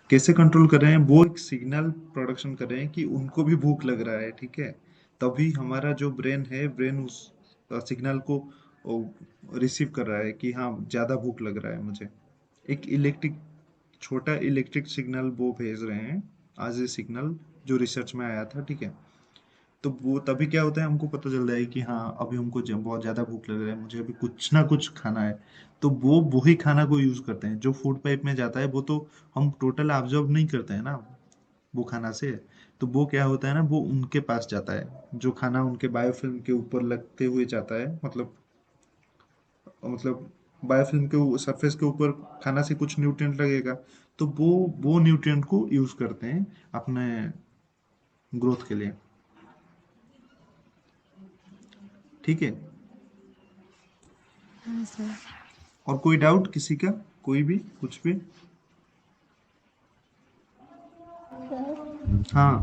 कैसे कंट्रोल कर रहे हैं? वो एक सिग्नल प्रोडक्शन कर रहे हैं कि उनको भी भूख लग रहा है, ठीक है। तभी हमारा जो ब्रेन है, ब्रेन उस सिग्नल को रिसीव कर रहा है कि हाँ, ज्यादा भूख लग रहा है मुझे। एक छोटा इलेक्ट्रिक सिग्नल वो भेज रहे हैं, आज ये सिग्नल जो रिसर्च में आया था, ठीक है। तो वो तभी क्या होता है, हमको पता चल रहा है कि हाँ अभी हमको बहुत ज्यादा भूख लग रहा है, मुझे अभी कुछ ना कुछ खाना है। तो वो वही खाना को यूज करते हैं जो फूड पाइप में जाता है, वो तो हम टोटल ऑब्जर्व नहीं करते हैं ना वो खाना से। तो वो क्या होता है ना, वो उनके पास जाता है, जो खाना उनके बायोफिल्म के ऊपर लगते हुए जाता है, मतलब बायोफिल्म के सरफेस के ऊपर खाना से कुछ न्यूट्रिएंट लगेगा, तो वो न्यूट्रिएंट को यूज करते हैं अपने ग्रोथ के लिए। ठीक है। हाँ सर। और कोई डाउट किसी का, कोई भी कुछ भी? सर हाँ।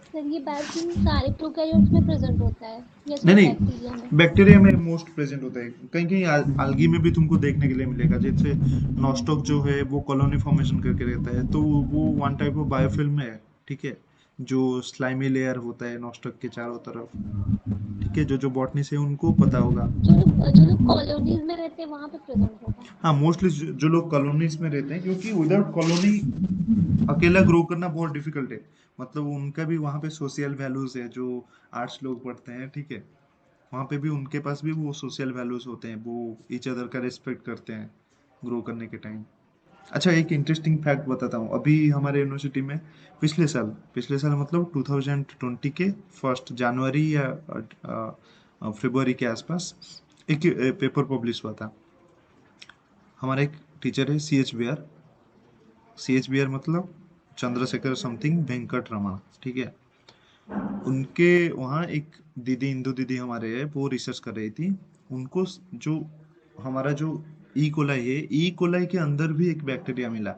सर ये बायोफिल्म सारे प्रोकैरियोट्स में प्रेजेंट होता है या नहीं सिर्फ नहीं, बैक्टीरिया में? बैक्टीरिया में मोस्ट प्रेजेंट होता है, कहीं कहीं algae में भी तुमको देखने के लिए मिलेगा। जैसे नॉस्टॉक जो है वो कॉलोनी फॉर्मेशन करके रहता है, तो वो वन टाइप ऑफ बायोफिल्म है। ठीक है, जो स्लाइमी लेयर होता है नॉस्टॉक के चारों तरफ। ठीक है, जो जो बॉटनी से उनको पता होगा। जो लोग कॉलोनीज में रहते हैं वहां पे प्रेजेंट होगा। हाँ, मोस्टली जो लोग कॉलोनीज में रहते हैं, क्योंकि विदाउट कॉलोनी अकेला ग्रो करना बहुत डिफिकल्ट है। मतलब उनका भी वहाँ पे सोशल वैल्यूज है, जो आर्ट्स लोग पढ़ते हैं। ठीक है, वहाँ पे भी उनके पास भी वो सोशल वैल्यूज होते हैं, वो ईच अदर का रिस्पेक्ट करते हैं ग्रो करने के टाइम। अच्छा, एक इंटरेस्टिंग फैक्ट बताता हूँ। अभी हमारे यूनिवर्सिटी में पिछले साल मतलब 2020 के फर्स्ट जनवरी या फरवरी के आसपास एक पेपर पब्लिश हुआ था। हमारा एक टीचर है सी एच बी आर मतलब चंद्रशेखर समथिंग वेंकट रमन। ठीक है, उनके वहाँ एक दीदी, इंदु दीदी हमारे है, वो रिसर्च कर रही थी। उनको जो हमारा जो ई कोलाई है, ई कोलाई के अंदर भी एक बैक्टीरिया मिला।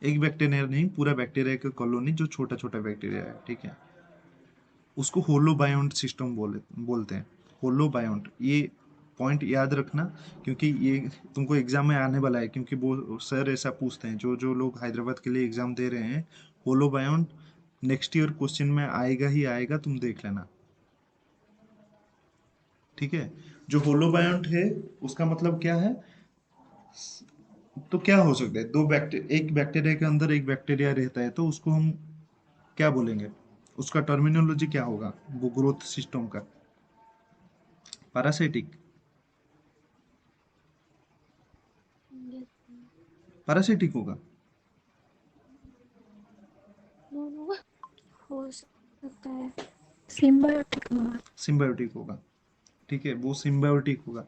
एक बैक्टीरिया नहीं, पूरा बैक्टीरिया का कॉलोनी, जो छोटा छोटा बैक्टीरिया है। ठीक है, उसको होलोबायोन्ट सिस्टम बोलते हैं। होलोबायोन्ट, ये पॉइंट याद रखना, क्योंकि ये तुमको एग्जाम में आने वाला है, क्योंकि वो सर ऐसा पूछते हैं, जो जो लोग हैदराबाद के लिए एग्जाम दे रहे हैं। होलोबायोन्ट नेक्स्ट ईयर क्वेश्चन में आएगा ही आएगा, तुम देख लेना। ठीक है, जो होलोबायोन्ट है उसका मतलब क्या है? तो क्या हो सकता है, एक बैक्टीरिया के अंदर एक बैक्टीरिया रहता है, तो उसको हम क्या बोलेंगे? उसका टर्मिनोलॉजी क्या होगा वो ग्रोथ सिस्टम का? पैरासिटिक। यस। पैरासिटिक होगा। No no. हो सकता है सिम्बायोटिक होगा। सिम्बायोटिक होगा। ठीक है, वो सिम्बायोटिक होगा,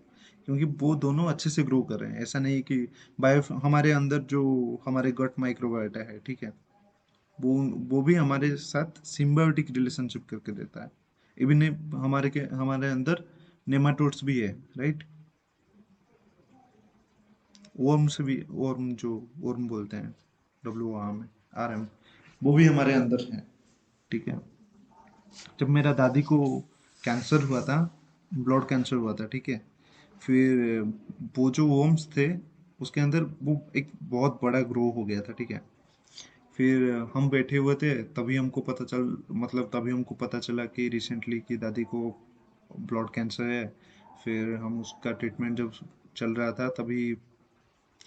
क्योंकि वो दोनों अच्छे से ग्रो कर रहे हैं। ऐसा नहीं कि बायो हमारे अंदर जो हमारे गट माइक्रोबायोटा है, ठीक है, वो वो भी हमारे साथ सिम्बायोटिक रिलेशनशिप करके देता है। इवन हमारे अंदर नेमाटोड्स भी है, राइट? वर्म्स भी, वर्म जो वर्म बोलते हैं, WORM वो भी हमारे अंदर है। ठीक है, जब मेरा दादी को कैंसर हुआ था, ब्लड कैंसर हुआ था, ठीक है, फिर वो जो वर्म्स थे उसके अंदर वो एक बहुत बड़ा ग्रो हो गया था। ठीक है, फिर हम बैठे हुए थे, तभी हमको पता चला कि रिसेंटली कि दादी को ब्लड कैंसर है। फिर हम उसका ट्रीटमेंट जब चल रहा था, तभी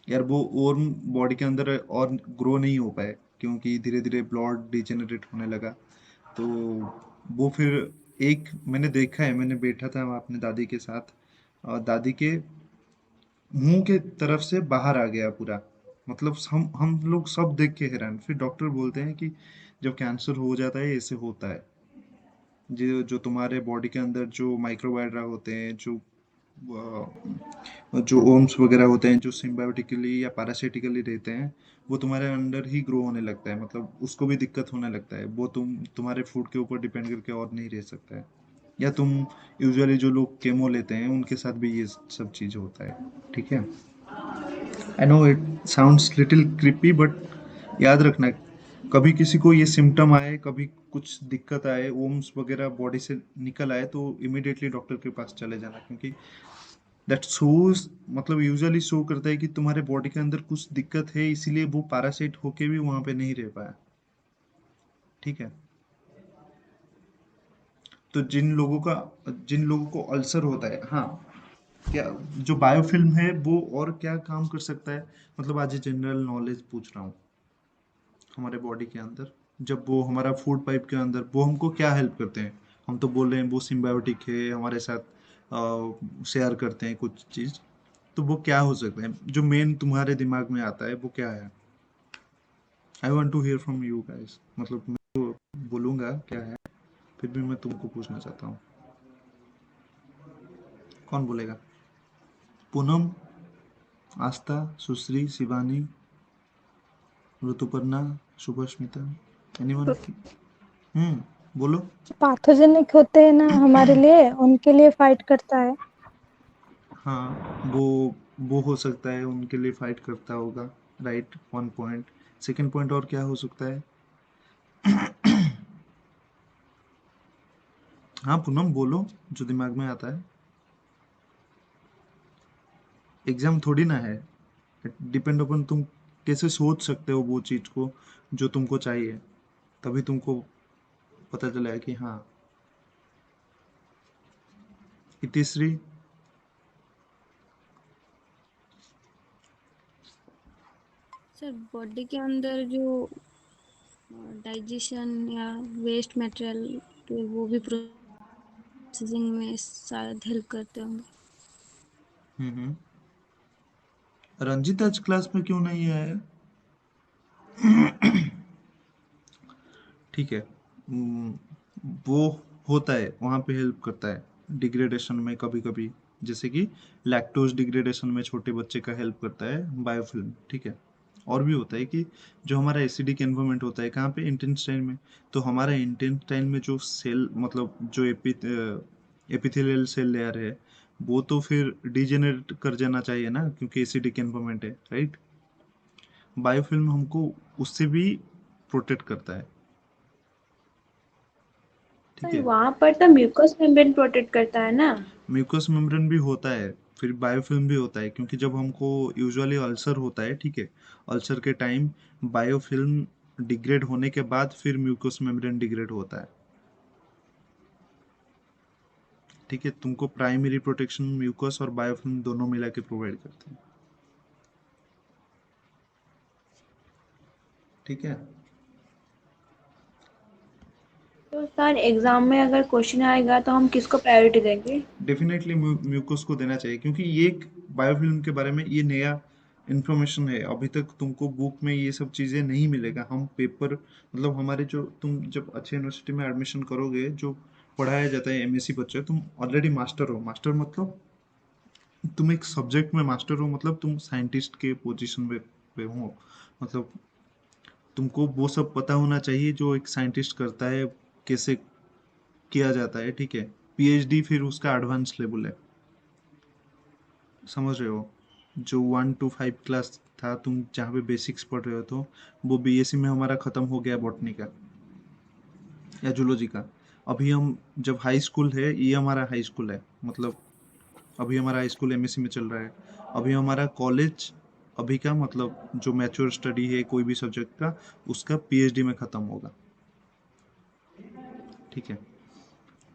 यार वो और बॉडी के अंदर और ग्रो नहीं हो पाए, क्योंकि धीरे धीरे ब्लड डिजेनरेट होने लगा। तो वो फिर एक मैंने देखा है, मैंने बैठा था अपने दादी के साथ, और दादी के मुंह के तरफ से बाहर आ गया पूरा। मतलब हम लोग सब देख के हैरान। फिर डॉक्टर बोलते हैं कि जब कैंसर हो जाता है ऐसे होता है। जो जो तुम्हारे बॉडी के अंदर जो माइक्रोबायोटा होते हैं, जो ओम्स वगैरह होते हैं, जो सिम्बायोटिकली या पैरासिटिकली रहते हैं, वो तुम्हारे अंदर ही ग्रो होने लगता है। मतलब उसको भी दिक्कत होने लगता है, वो तुम्हारे फूड के ऊपर डिपेंड करके और नहीं रह सकता है। या तुम यूजुअली जो लोग केमो लेते हैं उनके साथ भी ये सब चीज होता है। ठीक है, I know it sounds little creepy, but याद रखना, कभी किसी को ये सिम्टम आए, कभी कुछ दिक्कत आए, ओम्स वगैरह बॉडी से निकल आए, तो इमिडिएटली डॉक्टर के पास चले जाना, क्योंकि दैट शोज, मतलब यूजुअली शो करता है कि तुम्हारे बॉडी के अंदर कुछ दिक्कत है, इसीलिए वो पैरासाइट होके भी वहां पे नहीं रह पाया। ठीक है, तो जिन लोगों को अल्सर होता है, हाँ, क्या जो बायोफिल्म है वो और क्या काम कर सकता है? मतलब आज जनरल नॉलेज पूछ रहा हूँ, हमारे बॉडी के अंदर जब वो हमारा फूड पाइप के अंदर, वो हमको क्या हेल्प करते हैं? हम तो बोल रहे हैं वो सिम्बायोटिक है, हमारे साथ शेयर करते हैं कुछ चीज़। तो वो क्या हो सकता है जो मेन तुम्हारे दिमाग में आता है, वो क्या है? I want to hear from you guys. मतलब मैं तो बोलूँगा क्या है, फिर भी मैं तुमको पूछना चाहता हूँ। कौन बोलेगा? पूनम, आस्था, सुश्री, शिवानी, ऋतुपर्णा, शुभस्मिता, एनीवन? बोलो। पैथोजेनिक होते हैं ना हमारे लिए, उनके लिए फाइट करता है। हाँ, वो हो सकता है उनके लिए फाइट करता होगा। Right, one point. Second point और क्या हो सकता है? हाँ पूनम बोलो, जो दिमाग में आता है। एग्जाम थोड़ी ना है, डिपेंड अपन तुम कैसे सोच सकते हो वो चीज को जो तुमको चाहिए, तभी तुमको पता चला है कि हाँ। इतिश्री। सर बॉडी के अंदर जो डाइजेशन या वेस्ट मटेरियल तो वो भी प्रोसेसिंग में शायद हेल्प करते होंगे। हम्म। रंजित आज क्लास में क्यों नहीं आया? ठीक है। वो होता है, वहाँ पे हेल्प करता है डिग्रेडेशन में कभी कभी, जैसे कि लैक्टोज डिग्रेडेशन में छोटे बच्चे का हेल्प करता है बायोफिल्म। ठीक है। और भी होता है कि जो हमारा एसिडिक एनवायरनमेंट होता है कहाँ पे, इंटेस्टाइन में। तो हमारा इंटेस्टाइन में जो सेल, मतलब जो एपिथेलियल सेल लेयर है, वो तो फिर डिजेनरेट कर जाना चाहिए ना, क्योंकि एसिडिक एनवायरनमेंट है। राइट। बायोफिल्म हमको उससे भी प्रोटेक्ट करता है। ठीक पर है। वहां पर तो म्यूकस मेम्ब्रेन प्रोटेक्ट करता है ना। म्यूकस मेम्ब्रेन भी होता है, फिर बायोफिल्म भी होता है, क्योंकि जब हमको यूजुअली अल्सर होता है, ठीक है, अल्सर के टाइम बायोफिल्म डिग्रेड होने के बाद फिर म्यूकस मेम्ब्रेन डिग्रेड होता है। ठीक है, तुमको प्राइमरी प्रोटेक्शन म्यूकस और बायोफिल्म दोनों मिला के प्रोवाइड करते हैं। ठीक है। तो सर एग्जाम में अगर क्वेश्चन आएगा तो हम किसको प्रायोरिटी देंगे? डेफिनेटली म्यूकस को देना चाहिए, क्योंकि ये एक बायोफिल्म के बारे में ये नया इन्फॉर्मेशन है। अभी तक तुमको बुक में ये सब चीज़ें नहीं मिलेगा। हम पेपर, मतलब हमारे जो, तुम जब अच्छे यूनिवर्सिटी में एडमिशन करोगे, जो पढ़ाया जाता है एमएससी बच्चे, तुम ऑलरेडी मास्टर हो। मास्टर मतलब तुम एक सब्जेक्ट में मास्टर हो, मतलब तुम साइंटिस्ट के पोजीशन पे हो। मतलब तुमको वो सब पता होना चाहिए जो एक साइंटिस्ट करता है, कैसे किया जाता है। ठीक है। पीएचडी फिर उसका एडवांस लेवल है, समझ रहे हो? जो 1 to 5 क्लास था, तुम जहाँ पे बेसिक्स पढ़ रहे हो, तो वो बीएससी में हमारा खत्म हो गया बॉटनी का या जूलॉजी का। अभी हम जब हाई स्कूल है, ये हमारा हाई स्कूल है, मतलब अभी हमारा हाई स्कूल एमएससी में चल रहा है। अभी हमारा कॉलेज, अभी का मतलब जो मैच्योर स्टडी है कोई भी सब्जेक्ट का, उसका पीएचडी में खत्म होगा। ठीक है।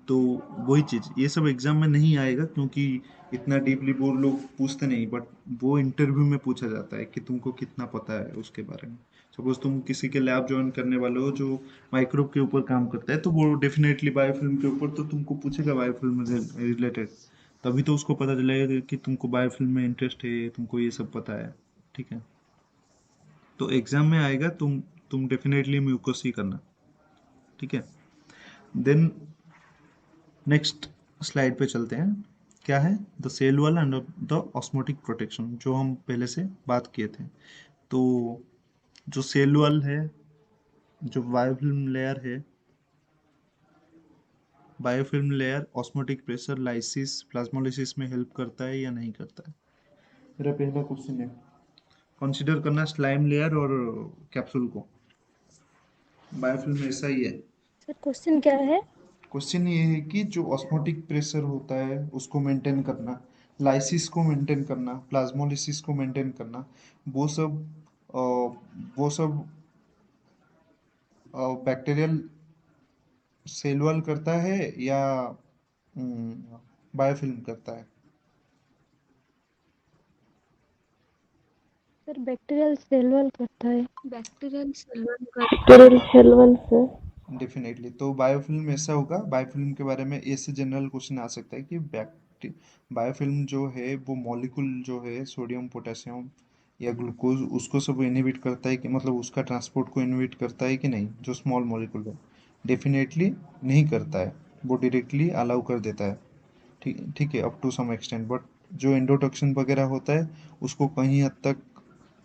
तो वही चीज़ ये सब एग्जाम में नहीं आएगा, क्योंकि इतना डीपली वो लोग पूछते नहीं, बट वो इंटरव्यू में पूछा जाता है कि तुमको कितना पता है उसके बारे में। सपोज तुम किसी के लैब ज्वाइन करने वाले हो जो माइक्रोब के ऊपर काम करता है, तो वो डेफिनेटली बायोफिल्म के ऊपर तो तुमको पूछेगा बायोफिल्म रिलेटेड। तभी तो उसको पता चलेगा कि तुमको बायोफिल्म में इंटरेस्ट है, तुमको ये सब पता है। ठीक है। तो एग्जाम में आएगा, तुम डेफिनेटली म्यूकस ही करना। ठीक है। देन नेक्स्ट स्लाइड पे चलते हैं। क्या है? The cell wall and the osmotic protection, जो हम पहले से बात किए थे। तो जो सेल वॉल है, जो बायोफिल्म लेयर है, biofilm layer osmotic pressure, lysis, plasmolysis में हेल्प करता है या नहीं करता है? मेरा पहला क्वेश्चन है। कंसीडर करना स्लाइम लेयर और कैप्सूल को। बायोफिल्म ऐसा ही है। सर क्वेश्चन क्या है? क्वेश्चन ये है कि जो ऑस्मोटिक प्रेशर होता है उसको मेंटेन करना, लाइसिस को मेंटेन करना, प्लाज्मोलिसिस को मेंटेन करना, वो सब वो सब बैक्टीरियल सेल वॉल करता है या बायोफिल्म करता है? सर बैक्टीरियल सेल वॉल करता है। बैक्टीरियल सेलुलर का बैक्टीरियल सेल वॉल से डेफिनेटली। तो बायोफिल्म ऐसा होगा, बायोफिल्म के बारे में ऐसे जनरल क्वेश्चन आ सकता है कि बायोफिल्म जो है वो मॉलिक्यूल जो है सोडियम पोटेशियम या ग्लूकोज उसको सब इनहिबिट करता है कि मतलब उसका ट्रांसपोर्ट को इनहिबिट करता है कि नहीं, जो स्मॉल मॉलिक्यूल है। डेफिनेटली नहीं करता है, वो डायरेक्टली अलाउ कर देता है। ठीक ठीक है, up to some extent. But जो एंडोटॉक्सिन वगैरह होता है उसको कहीं हद तक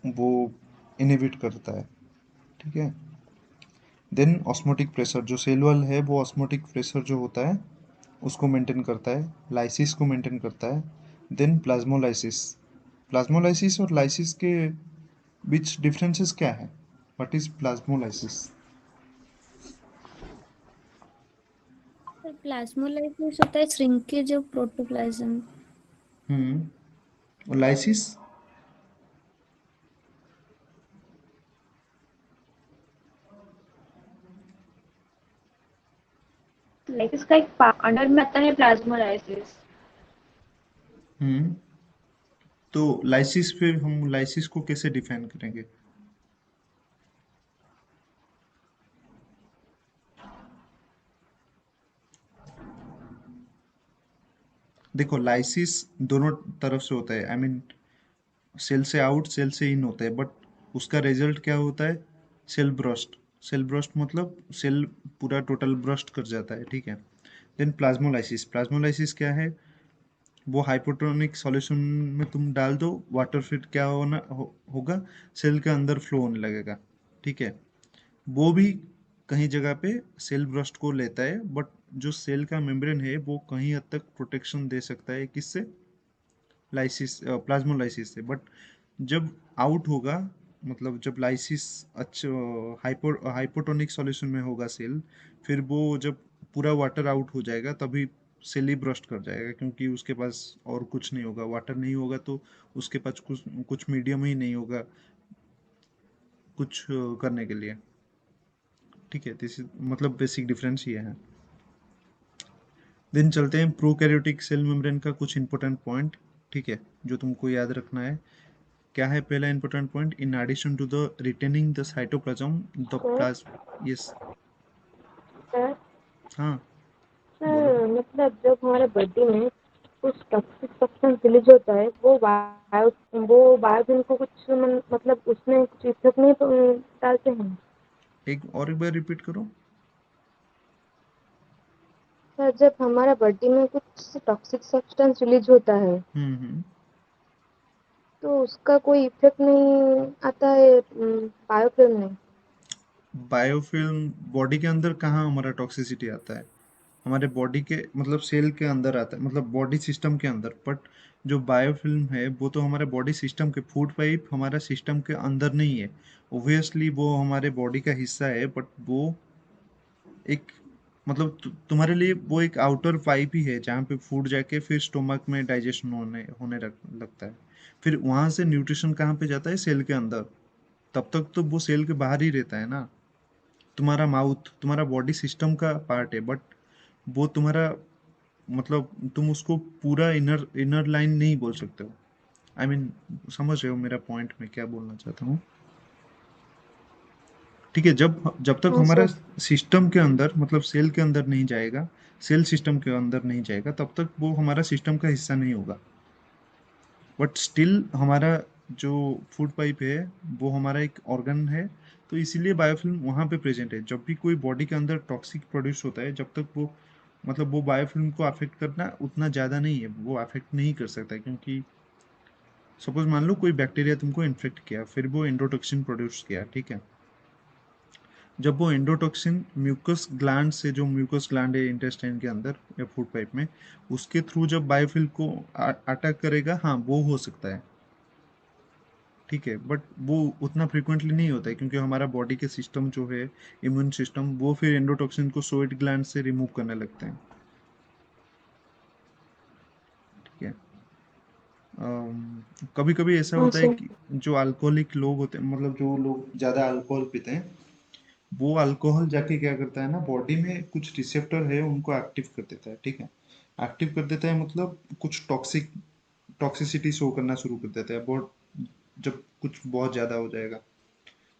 वो इनहिबिट करता है। ठीक है। देन ऑस्मोटिक प्रेशर, जो सेल वॉल है वो ऑस्मोटिक प्रेशर जो होता है उसको मेंटेन करता है, लाइसिस को मेंटेन करता है। देन प्लाज्मोलाइसिस, प्लाज्मोलाइसिस और लाइसिस के बीच डिफरेंसेस क्या है? What is plasmolysis? Sir plasmolysis होता है श्रिंकेज ऑफ प्रोटोप्लाज्म। और लाइसिस? लाइसिस का एक अंडर में आता है प्लाज्मोलाइसिस। हम्म तो लाइसिस, फिर हम लाइसिस को कैसे डिफाइन करेंगे? देखो, लाइसिस दोनों तरफ से होता है, आई मीन सेल से आउट सेल से इन होता है, बट उसका रिजल्ट क्या होता है? Cell burst. सेल ब्रस्ट मतलब सेल पूरा टोटल ब्रस्ट कर जाता है। ठीक है। देन प्लाज्मोलाइसिस, प्लाज्मोलाइसिस क्या है? वो हाइपोटोनिक सॉल्यूशन में तुम डाल दो वाटर, फिर क्या होगा? सेल के अंदर फ्लो होने लगेगा। ठीक है। वो भी कहीं जगह पे सेल ब्रस्ट को लेता है, बट जो सेल का मेम्ब्रेन है वो कहीं हद तक प्रोटेक्शन दे सकता है, किससे? लाइसिस, प्लाज्मोलाइसिस से। बट जब आउट होगा, मतलब जब लाइसिस अच्छा हाइपोटोनिक सॉल्यूशन में होगा सेल, फिर वो जब पूरा वाटर आउट हो जाएगा तभी सेल ही ब्रस्ट कर जाएगा, क्योंकि उसके पास और कुछ नहीं होगा, वाटर नहीं होगा तो उसके पास कुछ कुछ मीडियम ही नहीं होगा कुछ करने के लिए। ठीक है, दिस इज मतलब बेसिक डिफरेंस ये है। देन चलते हैं प्रोकैरियोटिक सेल मेम्ब्रेन का कुछ इंपॉर्टेंट पॉइंट। ठीक है, जो तुमको याद रखना है। क्या है पहला important point? In addition to the retaining the cytoplasm the सर प्लाज यस। सर हाँ, बोलो। सर मतलब जब हमारे बॉडी में कुछ टॉक्सिक सब्सटेंस रिलीज होता है वो बायोफिल्म को कुछ मतलब उसमें कुछ इफेक्ट नहीं डालते हैं। एक बार रिपीट करो। सर जब हमारा बॉडी में कुछ टॉक्सिक सब्सटेंस रिलीज होता है हम्म। तो उसका कोई इफेक्ट नहीं आता है बायोफिल्म में। बायोफिल्म बॉडी के अंदर कहाँ हमारा टॉक्सिसिटी आता है? हमारे बॉडी के मतलब सेल के अंदर आता है, मतलब बॉडी सिस्टम के अंदर। बट जो बायोफिल्म है वो तो हमारे बॉडी सिस्टम के, फूड पाइप हमारा सिस्टम के अंदर नहीं है। ओब्वियसली वो हमारे बॉडी का हिस्सा है, बट वो एक मतलब तुम्हारे लिए वो एक आउटर पाइप ही है जहाँ पे फूड जाके फिर स्टोमक में डाइजेशन होने होने लगता है। फिर वहां से न्यूट्रिशन कहाँ पे जाता है? सेल के अंदर। तब तक तो वो सेल के बाहर ही रहता है ना। तुम्हारा माउथ तुम्हारा बॉडी सिस्टम का पार्ट है, बट वो तुम्हारा मतलब तुम उसको पूरा इनर इनर लाइन नहीं बोल सकते हो। आई मीन समझ रहे हो मेरा पॉइंट में क्या बोलना चाहता हूँ? ठीक है। जब जब तक हाँ हमारा सर। सिस्टम के अंदर मतलब सेल के अंदर नहीं जाएगा, सेल सिस्टम के अंदर नहीं जाएगा, तब तक वो हमारा सिस्टम का हिस्सा नहीं होगा। बट स्टिल हमारा जो फूड पाइप है वो हमारा एक ऑर्गन है, तो इसीलिए बायोफिल्म वहाँ पे प्रेजेंट है। जब भी कोई बॉडी के अंदर टॉक्सिक प्रोड्यूस होता है, जब तक वो मतलब वो बायोफिल्म को अफेक्ट करना उतना ज़्यादा नहीं है, वो अफेक्ट नहीं कर सकता है, क्योंकि सपोज मान लो कोई बैक्टीरिया तुमको इन्फेक्ट किया, फिर वो एंडोटॉक्सिन प्रोड्यूस किया। ठीक है। जब वो एंडोटॉक्सिन म्यूकस ग्लैंड से, जो म्यूकस ग्लैंड है इंटेस्टाइन के अंदर या फूड पाइप में, उसके थ्रू जब बायोफिल्म को अटैक करेगा, हाँ वो हो सकता है। ठीक है। बट वो उतना फ्रिक्वेंटली नहीं होता है, क्योंकि हमारा बॉडी के सिस्टम जो है, इम्यून सिस्टम, वो फिर एंडोटॉक्सिन को स्वेट ग्लैंड से रिमूव करने लगते हैं। ठीक है। कभी कभी ऐसा हाँ होता है सर। कि जो अल्कोहलिक लोग होते हैं, मतलब जो लोग ज़्यादा अल्कोहल पीते हैं, वो अल्कोहल जाके क्या करता है ना, बॉडी में कुछ रिसेप्टर है उनको एक्टिव कर देता है। ठीक है। एक्टिव कर देता है मतलब कुछ टॉक्सिसिटी शो करना शुरू कर देता है। जब कुछ बहुत ज़्यादा हो जाएगा।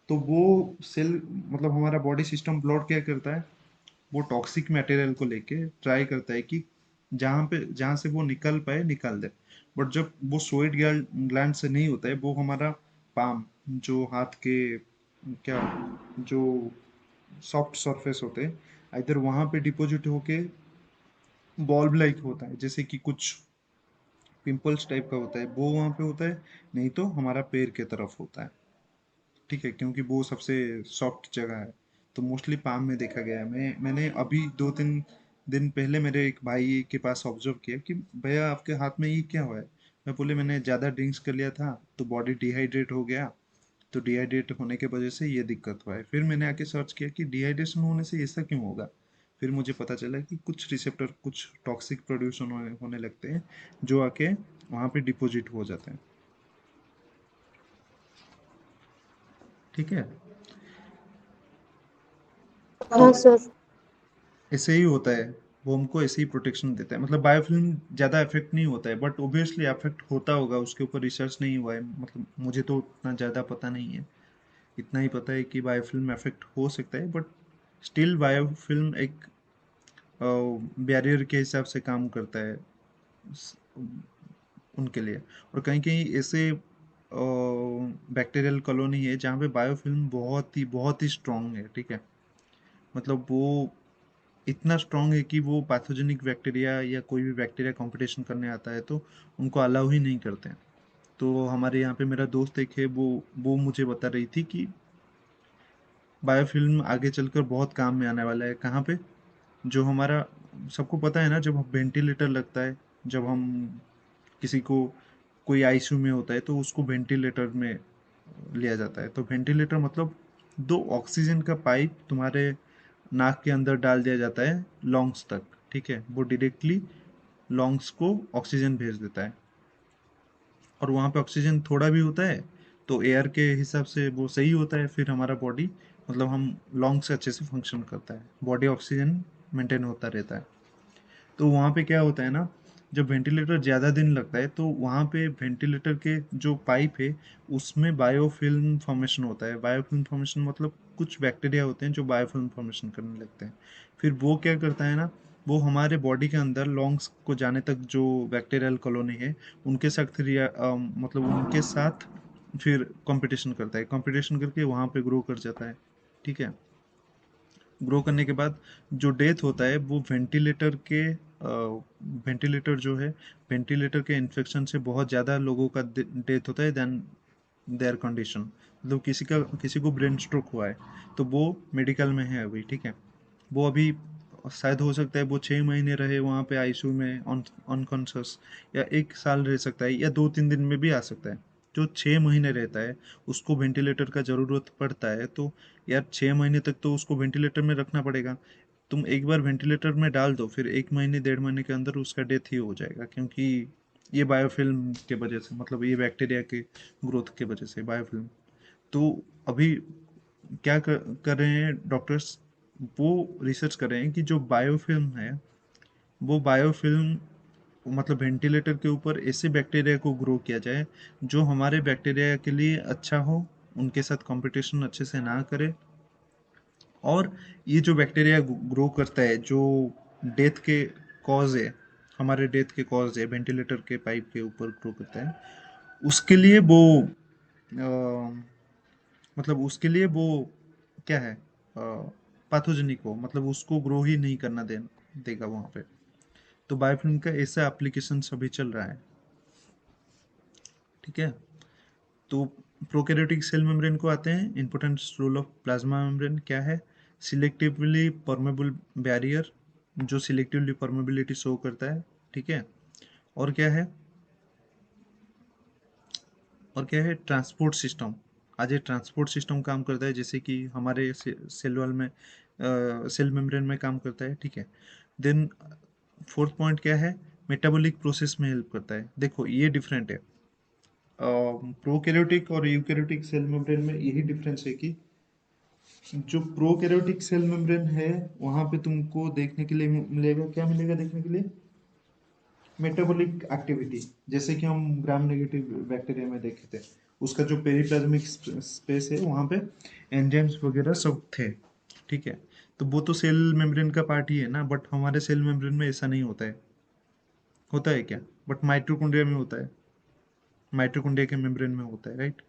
तो वो सेल मतलब हमारा बॉडी सिस्टम ब्लॉट क्या करता है, वो टॉक्सिक मटेरियल को लेके ट्राई करता है कि जहाँ से वो निकल पाए निकाल दे। बट जब वो स्वेट ग्लैंड से नहीं होता है, वो हमारा पाम जो हाथ के क्या जो सॉफ्ट सरफेस होते हैं इधर वहां पे डिपॉजिट होके बॉल लाइक होता है, जैसे कि कुछ पिंपल्स टाइप का होता है वो वहां पे होता है, नहीं तो हमारा पैर के तरफ होता है। ठीक है, क्योंकि वो सबसे सॉफ्ट जगह है। तो मोस्टली पाम में देखा गया है। मैंने अभी 2-3 दिन पहले मेरे एक भाई के पास ऑब्जर्व किया कि भैया आपके हाथ में ये क्या हुआ है। मैं बोले मैंने ज़्यादा ड्रिंक्स कर लिया था तो बॉडी डिहाइड्रेट हो गया, तो डिहाइड्रेट होने के वजह से ये दिक्कत हुआ है। फिर मैंने आके सर्च किया कि डिहाइड्रेशन होने से ऐसा क्यों होगा। फिर मुझे पता चला कि कुछ रिसेप्टर कुछ टॉक्सिक प्रोड्यूस होने लगते हैं जो आके वहाँ पे डिपॉजिट हो जाते हैं। ठीक है, तो हाँ सर। ऐसे ही होता है, वो हमको ऐसे ही प्रोटेक्शन देता है। मतलब बायोफिल्म ज़्यादा इफेक्ट नहीं होता है, बट ऑब्वियसली इफेक्ट होता होगा, उसके ऊपर रिसर्च नहीं हुआ है। मतलब मुझे तो उतना ज़्यादा पता नहीं है, इतना ही पता है कि बायोफिल्म इफेक्ट हो सकता है, बट स्टिल बायोफिल्म एक बैरियर के हिसाब से काम करता है स- उनके लिए। और कहीं कहीं ऐसे बैक्टीरियल कॉलोनी है जहाँ पे बायोफिल्म बहुत ही स्ट्रांग है। ठीक है, मतलब वो इतना स्ट्रांग है कि वो पैथोजेनिक बैक्टीरिया या कोई भी बैक्टीरिया कंपटीशन करने आता है तो उनको अलाउ ही नहीं करते हैं। तो हमारे यहाँ पे मेरा दोस्त एक है, वो मुझे बता रही थी कि बायोफिल्म आगे चलकर बहुत काम में आने वाला है। कहाँ पे, जो हमारा सबको पता है ना, जब वेंटिलेटर लगता है, जब हम किसी को कोई आईसीयू में होता है तो उसको वेंटिलेटर में लिया जाता है। तो वेंटिलेटर मतलब दो ऑक्सीजन का पाइप तुम्हारे नाक के अंदर डाल दिया जाता है लॉन्ग्स तक। ठीक है, वो डायरेक्टली लॉन्ग्स को ऑक्सीजन भेज देता है, और वहाँ पे ऑक्सीजन थोड़ा भी होता है तो एयर के हिसाब से वो सही होता है। फिर हमारा बॉडी मतलब हम लॉन्ग से अच्छे से फंक्शन करता है, बॉडी ऑक्सीजन मेंटेन होता रहता है। तो वहाँ पे क्या होता है ना, जब वेंटिलेटर ज़्यादा दिन लगता है तो वहाँ पे वेंटिलेटर के जो पाइप है उसमें बायोफिल्म फॉर्मेशन होता है। बायोफिल्म फॉर्मेशन मतलब कुछ बैक्टीरिया होते हैं जो बायोफिल्म फॉर्मेशन करने लगते हैं। फिर वो क्या करता है ना, वो हमारे बॉडी के अंदर लॉन्ग्स को जाने तक जो बैक्टीरियल कॉलोनी है उनके साथ मतलब उनके साथ फिर कंपटीशन करता है। कंपटीशन करके वहाँ पे ग्रो कर जाता है। ठीक है, ग्रो करने के बाद जो डेथ होता है वो वेंटिलेटर जो है, वेंटिलेटर के इन्फेक्शन से बहुत ज़्यादा लोगों का डेथ होता है देन देयर कंडीशन। मतलब किसी को ब्रेन स्ट्रोक हुआ है तो वो मेडिकल में है अभी। ठीक है, वो अभी शायद हो सकता है वो 6 महीने रहे वहाँ पे आईसीयू में अनकॉन्शियस, या 1 साल रह सकता है, या 2-3 दिन में भी आ सकता है। जो 6 महीने रहता है उसको वेंटिलेटर का ज़रूरत पड़ता है, तो यार 6 महीने तक तो उसको वेंटिलेटर में रखना पड़ेगा। तुम एक बार वेंटिलेटर में डाल दो फिर 1 महीने 1.5 महीने के अंदर उसका डेथ ही हो जाएगा, क्योंकि ये बायोफिल्म के वजह से, मतलब ये बैक्टीरिया के ग्रोथ के वजह से बायोफिल्म। तो अभी क्या कर रहे हैं डॉक्टर्स, वो रिसर्च कर रहे हैं कि जो बायोफिल्म है वो बायोफिल्म मतलब वेंटिलेटर के ऊपर ऐसे बैक्टीरिया को ग्रो किया जाए जो हमारे बैक्टीरिया के लिए अच्छा हो, उनके साथ कंपटीशन अच्छे से ना करे। और ये जो बैक्टीरिया ग्रो करता है जो डेथ के कॉज है, हमारे डेथ के कॉज है, वेंटिलेटर के पाइप के ऊपर ग्रो करता है, उसके लिए वो मतलब उसके लिए वो क्या है, पैथोजेनिक हो, मतलब उसको ग्रो ही नहीं करना देगा वहाँ पे। तो बायोफिल्म का ऐसा एप्लीकेशन अभी चल रहा है। ठीक है, तो प्रोकैरियोटिक सेल मेम्ब्रेन को आते हैं। Important role of plasma membrane क्या है, सिलेक्टिवली परमेबल बैरियर जो सिलेक्टिवली परमेबिलिटी शो करता है। ठीक है, और क्या है, और क्या है, ट्रांसपोर्ट सिस्टम। आज ये ट्रांसपोर्ट सिस्टम काम करता है, जैसे कि हमारे सेल वॉल में सेल मेम्ब्रेन में काम करता है। ठीक है, देन फोर्थ पॉइंट क्या है, मेटाबॉलिक प्रोसेस में हेल्प करता है। देखो ये डिफरेंट है, प्रोकैरियोटिक और यूकैरियोटिक सेल मेम्ब्रेन में यही डिफरेंस है कि जो प्रोकैरियोटिक सेल मेम्ब्रेन है वहां पे तुमको देखने के लिए मिलेगा, क्या मिलेगा देखने के लिए, मेटाबॉलिक एक्टिविटी, जैसे कि हम ग्राम नेगेटिव बैक्टीरिया में देखे थे। उसका जो पेरिप्लाज्मिक स्पेस है वहाँ पे एंजाइम्स वगैरह सब थे, ठीक है। तो वो तो सेल मेम्ब्रेन का पार्ट ही है ना, बट हमारे सेल मेम्ब्रेन में ऐसा नहीं होता है। होता है क्या? बट माइटोकॉन्ड्रिया में होता है, माइटोकॉन्ड्रिया के मेम्ब्रेन में होता है, राइट।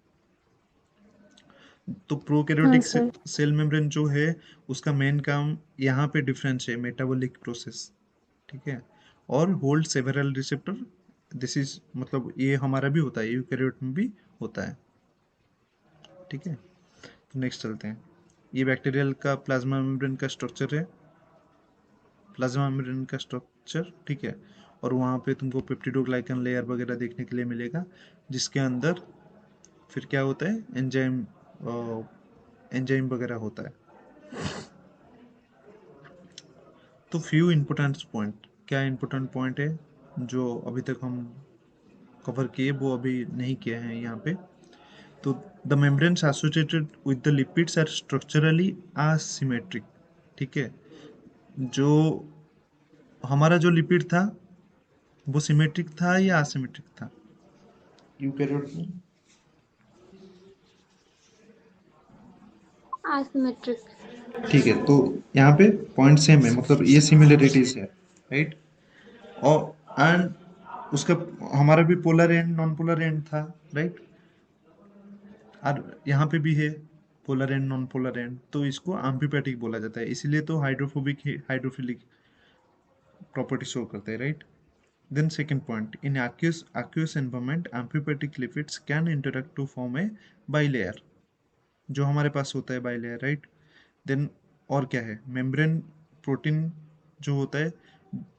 तो हाँ प्रोकैरियोटिक सर। सेल मेम्ब्रेन जो है उसका मेन काम यहाँ पे डिफरेंस है, मेटाबॉलिक प्रोसेस, ठीक है, और hold several receptor. This is मतलब ये हमारा भी होता है, यूकैरियोट में भी होता है, ठीक है। तो नेक्स्ट चलते हैं। ये बैक्टीरियल का प्लाज्मा मेम्ब्रेन का स्ट्रक्चर है, प्लाज्मा मेम्ब्रेन का स्ट्रक्चर, ठीक है। और वहाँ पे तुमको पेप्टिडोग्लाइकन लेयर वगैरह देखने के लिए मिलेगा, जिसके अंदर फिर क्या होता है, एंजाइम एंजाइम वगैरह होता है। तो फ्यू इम्पोर्टेंट पॉइंट, क्या इम्पोर्टेंट पॉइंट है जो अभी तक हम कवर किए वो अभी नहीं किए हैं यहाँ पे। तो the membranes associated with the lipids are structurally asymmetric, ठीक है। जो हमारा जो लिपिड था वो सिमेट्रिक था या असिमेट्रिक था यूकैरियोट में? asymmetric. ठीक है, तो यहाँ पे पॉइंट सेम है, मतलब ये सिमिलरिटीज है, राइट। और एंड उसका हमारा भी polar and non polar and था, राइट। और यहाँ पे भी है polar and non polar and, तो इसको एम्फीपैथिक बोला जाता है, इसीलिए तो हाइड्रोफोबिक हाइड्रोफिलिक प्रॉपर्टी शो करते हैं, right. Then second point, in aqueous environment amphipathic lipids can interact to form a bilayer, जो हमारे पास होता है बाइलेयर, राइट। देन और क्या है, मेम्ब्रेन प्रोटीन जो होता है,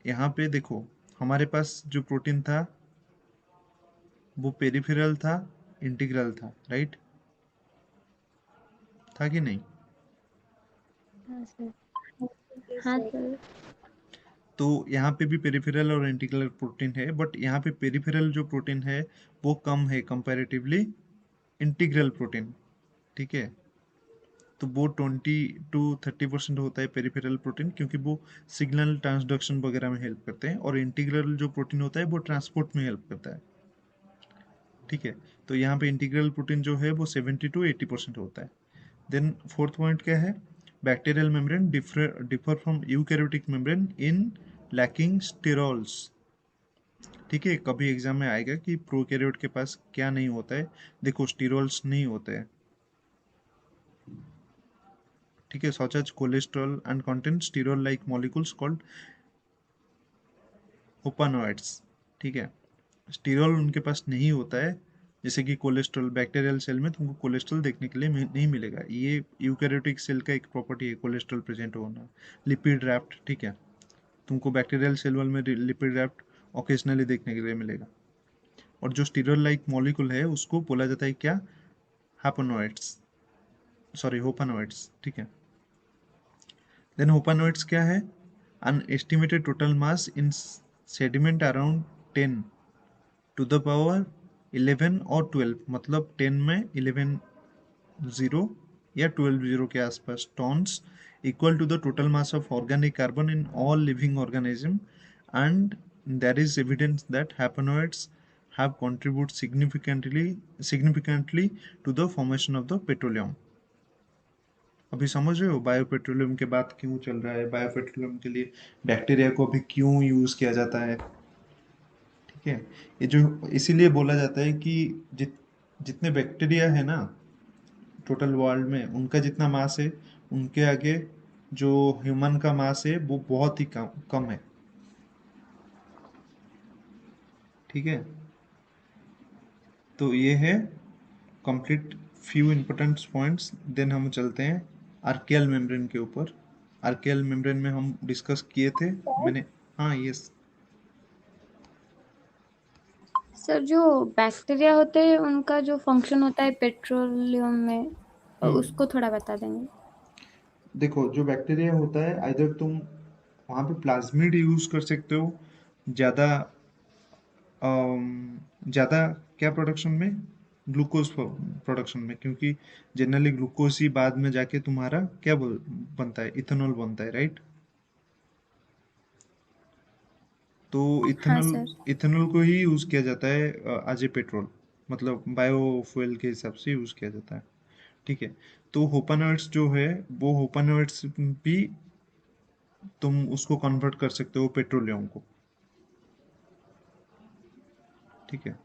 यहाँ पे देखो हमारे पास जो प्रोटीन था वो पेरिफेरल था, इंटीग्रल था, राइट, था कि नहीं? हाँ सर। हाँ सर. तो यहाँ पे भी पेरिफेरल और इंटीग्रल प्रोटीन है, बट यहाँ पे पेरिफेरल जो प्रोटीन है वो कम है कंपैरेटिवली इंटीग्रल प्रोटीन, ठीक है। तो वो 20 to 30% होता है पेरिफेरल प्रोटीन, क्योंकि वो सिग्नल ट्रांसडक्शन वगैरह में हेल्प करते हैं, और इंटीग्रल जो प्रोटीन होता है वो ट्रांसपोर्ट में हेल्प करता है, ठीक है। तो यहाँ पे इंटीग्रल प्रोटीन जो है वो 70 to 80% होता है। देन फोर्थ पॉइंट क्या है, bacterial membrane differ from eukaryotic membrane in lacking sterols, ठीक है। कभी एग्जाम में आएगा कि प्रोकैरियोट के पास क्या नहीं होता है, देखो स्टीरोल्स नहीं होते हैं, ठीक है, such as cholesterol and contain sterol like molecules called hopanoids, ठीक है। स्टीरोल उनके पास नहीं होता है, जैसे कि कोलेस्ट्रॉल, बैक्टीरियल सेल में तुमको कोलेस्ट्रॉल देखने के लिए नहीं मिलेगा, ये यूकैरियोटिक सेल का एक प्रॉपर्टी है कोलेस्ट्रॉल प्रेजेंट होना। लिपिड रैप्ट, ठीक है, तुमको बैक्टीरियल सेल में लिपिड रैप्ट ओकेजनली देखने के लिए मिलेगा। और जो स्टीरोल लाइक मॉलिक्यूल है उसको बोला जाता है क्या, हैपोनोइड्स, सॉरी होपानोइड्स, ठीक है। देन होपानोइड्स क्या है, an estimated total mass in sediment around 10 to the power 11 और 12, मतलब 10 में 11 जीरो या 12 जीरो के आसपास tons, equal to the total mass of organic carbon in all living organism, and there is evidence that haploids have contributed significantly to the formation of the petroleum। अभी समझ रहे हो बायो पेट्रोलियम के बात क्यों चल रहा है, बायो पेट्रोलियम के लिए बैक्टीरिया को अभी क्यों यूज किया जाता है, ठीक है। ये जो इसीलिए बोला जाता है कि जितने बैक्टीरिया है ना टोटल वर्ल्ड में, उनका जितना मास है उनके आगे जो ह्यूमन का मास है वो बहुत ही कम है, ठीक है। तो ये है complete few important points. Then हम चलते हैं आर्कियल मेम्ब्रेन के ऊपर। आर्कियल मेम्ब्रेन में हम डिस्कस किए थे मैंने, हाँ यस। सर जो बैक्टीरिया होते हैं उनका जो फंक्शन होता है पेट्रोलियम में, उसको थोड़ा बता देंगे? देखो जो बैक्टीरिया होता है, आइदर तुम वहाँ पे प्लाज्मिड यूज कर सकते हो ज़्यादा, ज़्यादा क्या प्रोडक्शन में, ग्लूकोज प्रोडक्शन में, क्योंकि जनरली ग्लूकोज ही बाद में जाके तुम्हारा क्या बनता है, इथेनॉल बनता है, राइट। तो हाँ इथेनॉल सर। इथेनॉल को ही यूज किया जाता है एज ए पेट्रोल, मतलब बायोफ्यूल के हिसाब से यूज़ किया जाता है। ठीक है, तो होपानॉइड्स जो है वो होपानॉइड्स भी तुम उसको कन्वर्ट कर सकते हो पेट्रोलियम को। ठीक है,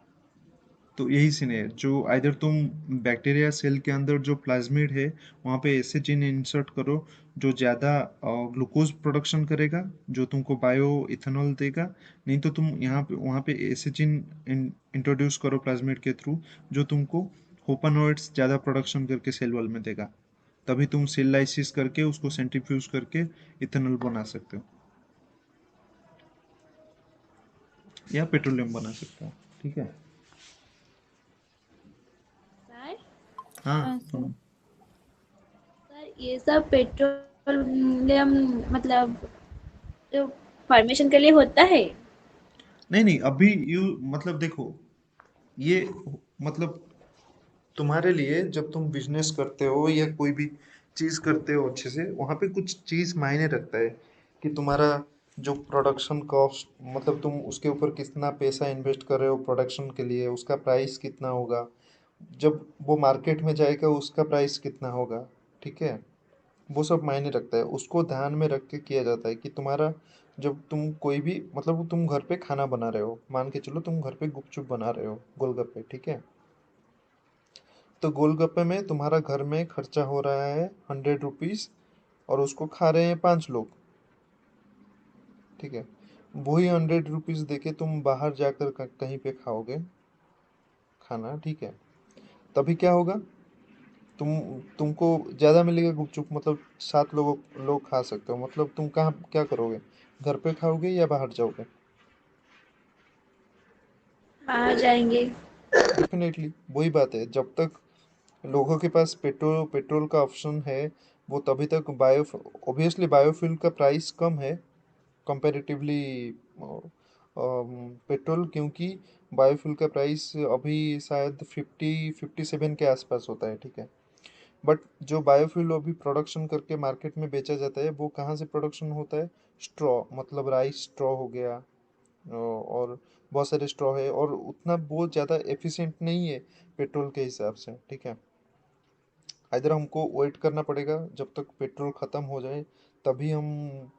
तो यही सीन है, जो आइदर तुम बैक्टीरिया सेल के अंदर जो प्लाज्मिड है वहाँ पे ऐसे जीन इंसर्ट करो जो ज़्यादा ग्लूकोज प्रोडक्शन करेगा, जो तुमको बायो इथेनॉल देगा, नहीं तो तुम यहाँ पे वहाँ पे ऐसे जीन इंट्रोड्यूस करो प्लाज्मिड के थ्रू जो तुमको होपानॉइड्स ज़्यादा प्रोडक्शन करके सेल वॉल में देगा। तभी तुम सेल लाइसिस करके उसको सेंट्रीफ्यूज करके इथेनॉल बना सकते हो या पेट्रोलियम बना सकते हो। ठीक है, सर हाँ हाँ सर। सुनो। सर ये सब पेट्रोलियम मतलब जो फॉर्मेशन के लिए होता है। नहीं नहीं, अभी यू मतलब देखो, ये मतलब तुम्हारे लिए जब तुम बिजनेस करते हो या कोई भी चीज करते हो अच्छे से, वहां पे कुछ चीज मायने रखता है कि तुम्हारा जो प्रोडक्शन कॉस्ट, मतलब तुम उसके ऊपर कितना पैसा इन्वेस्ट कर रहे हो प्रोडक्शन के लिए, उसका प्राइस कितना होगा, जब वो मार्केट में जाएगा उसका प्राइस कितना होगा। ठीक है, वो सब मायने रखता है, उसको ध्यान में रख के किया जाता है कि तुम्हारा जब तुम कोई भी मतलब तुम घर पे खाना बना रहे हो, मान के चलो तुम घर पे गुपचुप बना रहे हो, गोलगप्पे, ठीक है, तो गोलगप्पे में तुम्हारा घर में खर्चा हो रहा है 100 रुपीज़ और उसको खा रहे हैं 5 लोग। ठीक है, वही 100 रुपीज़ देके तुम बाहर जाकर कहीं पे खाओगे खाना, ठीक है, तभी क्या होगा, तुमको ज़्यादा मिलेगा गुपचुप, मतलब 7 लोग खा सकते हो, मतलब तुम कहाँ क्या करोगे, घर पे खाओगे या बाहर जाओगे? बाहर जाएंगे। डेफिनेटली वही बात है, जब तक लोगों के पास पेट्रोल का ऑप्शन है, वो तभी तक बायो ऑब्वियसली बायोफ्यूल का प्राइस कम है कंपैरेटिवली पेट्रोल, क्योंकि बायोफ्यूल का प्राइस अभी शायद 57 के आसपास होता है। ठीक है, बट जो बायोफ्यूल अभी प्रोडक्शन करके मार्केट में बेचा जाता है वो कहाँ से प्रोडक्शन होता है, स्ट्रॉ, मतलब राइस स्ट्रॉ हो गया, और बहुत सारे स्ट्रॉ है, और उतना बहुत ज़्यादा एफिशिएंट नहीं है पेट्रोल के हिसाब से। ठीक है, इधर हमको वेट करना पड़ेगा जब तक पेट्रोल ख़त्म हो जाए, तभी हम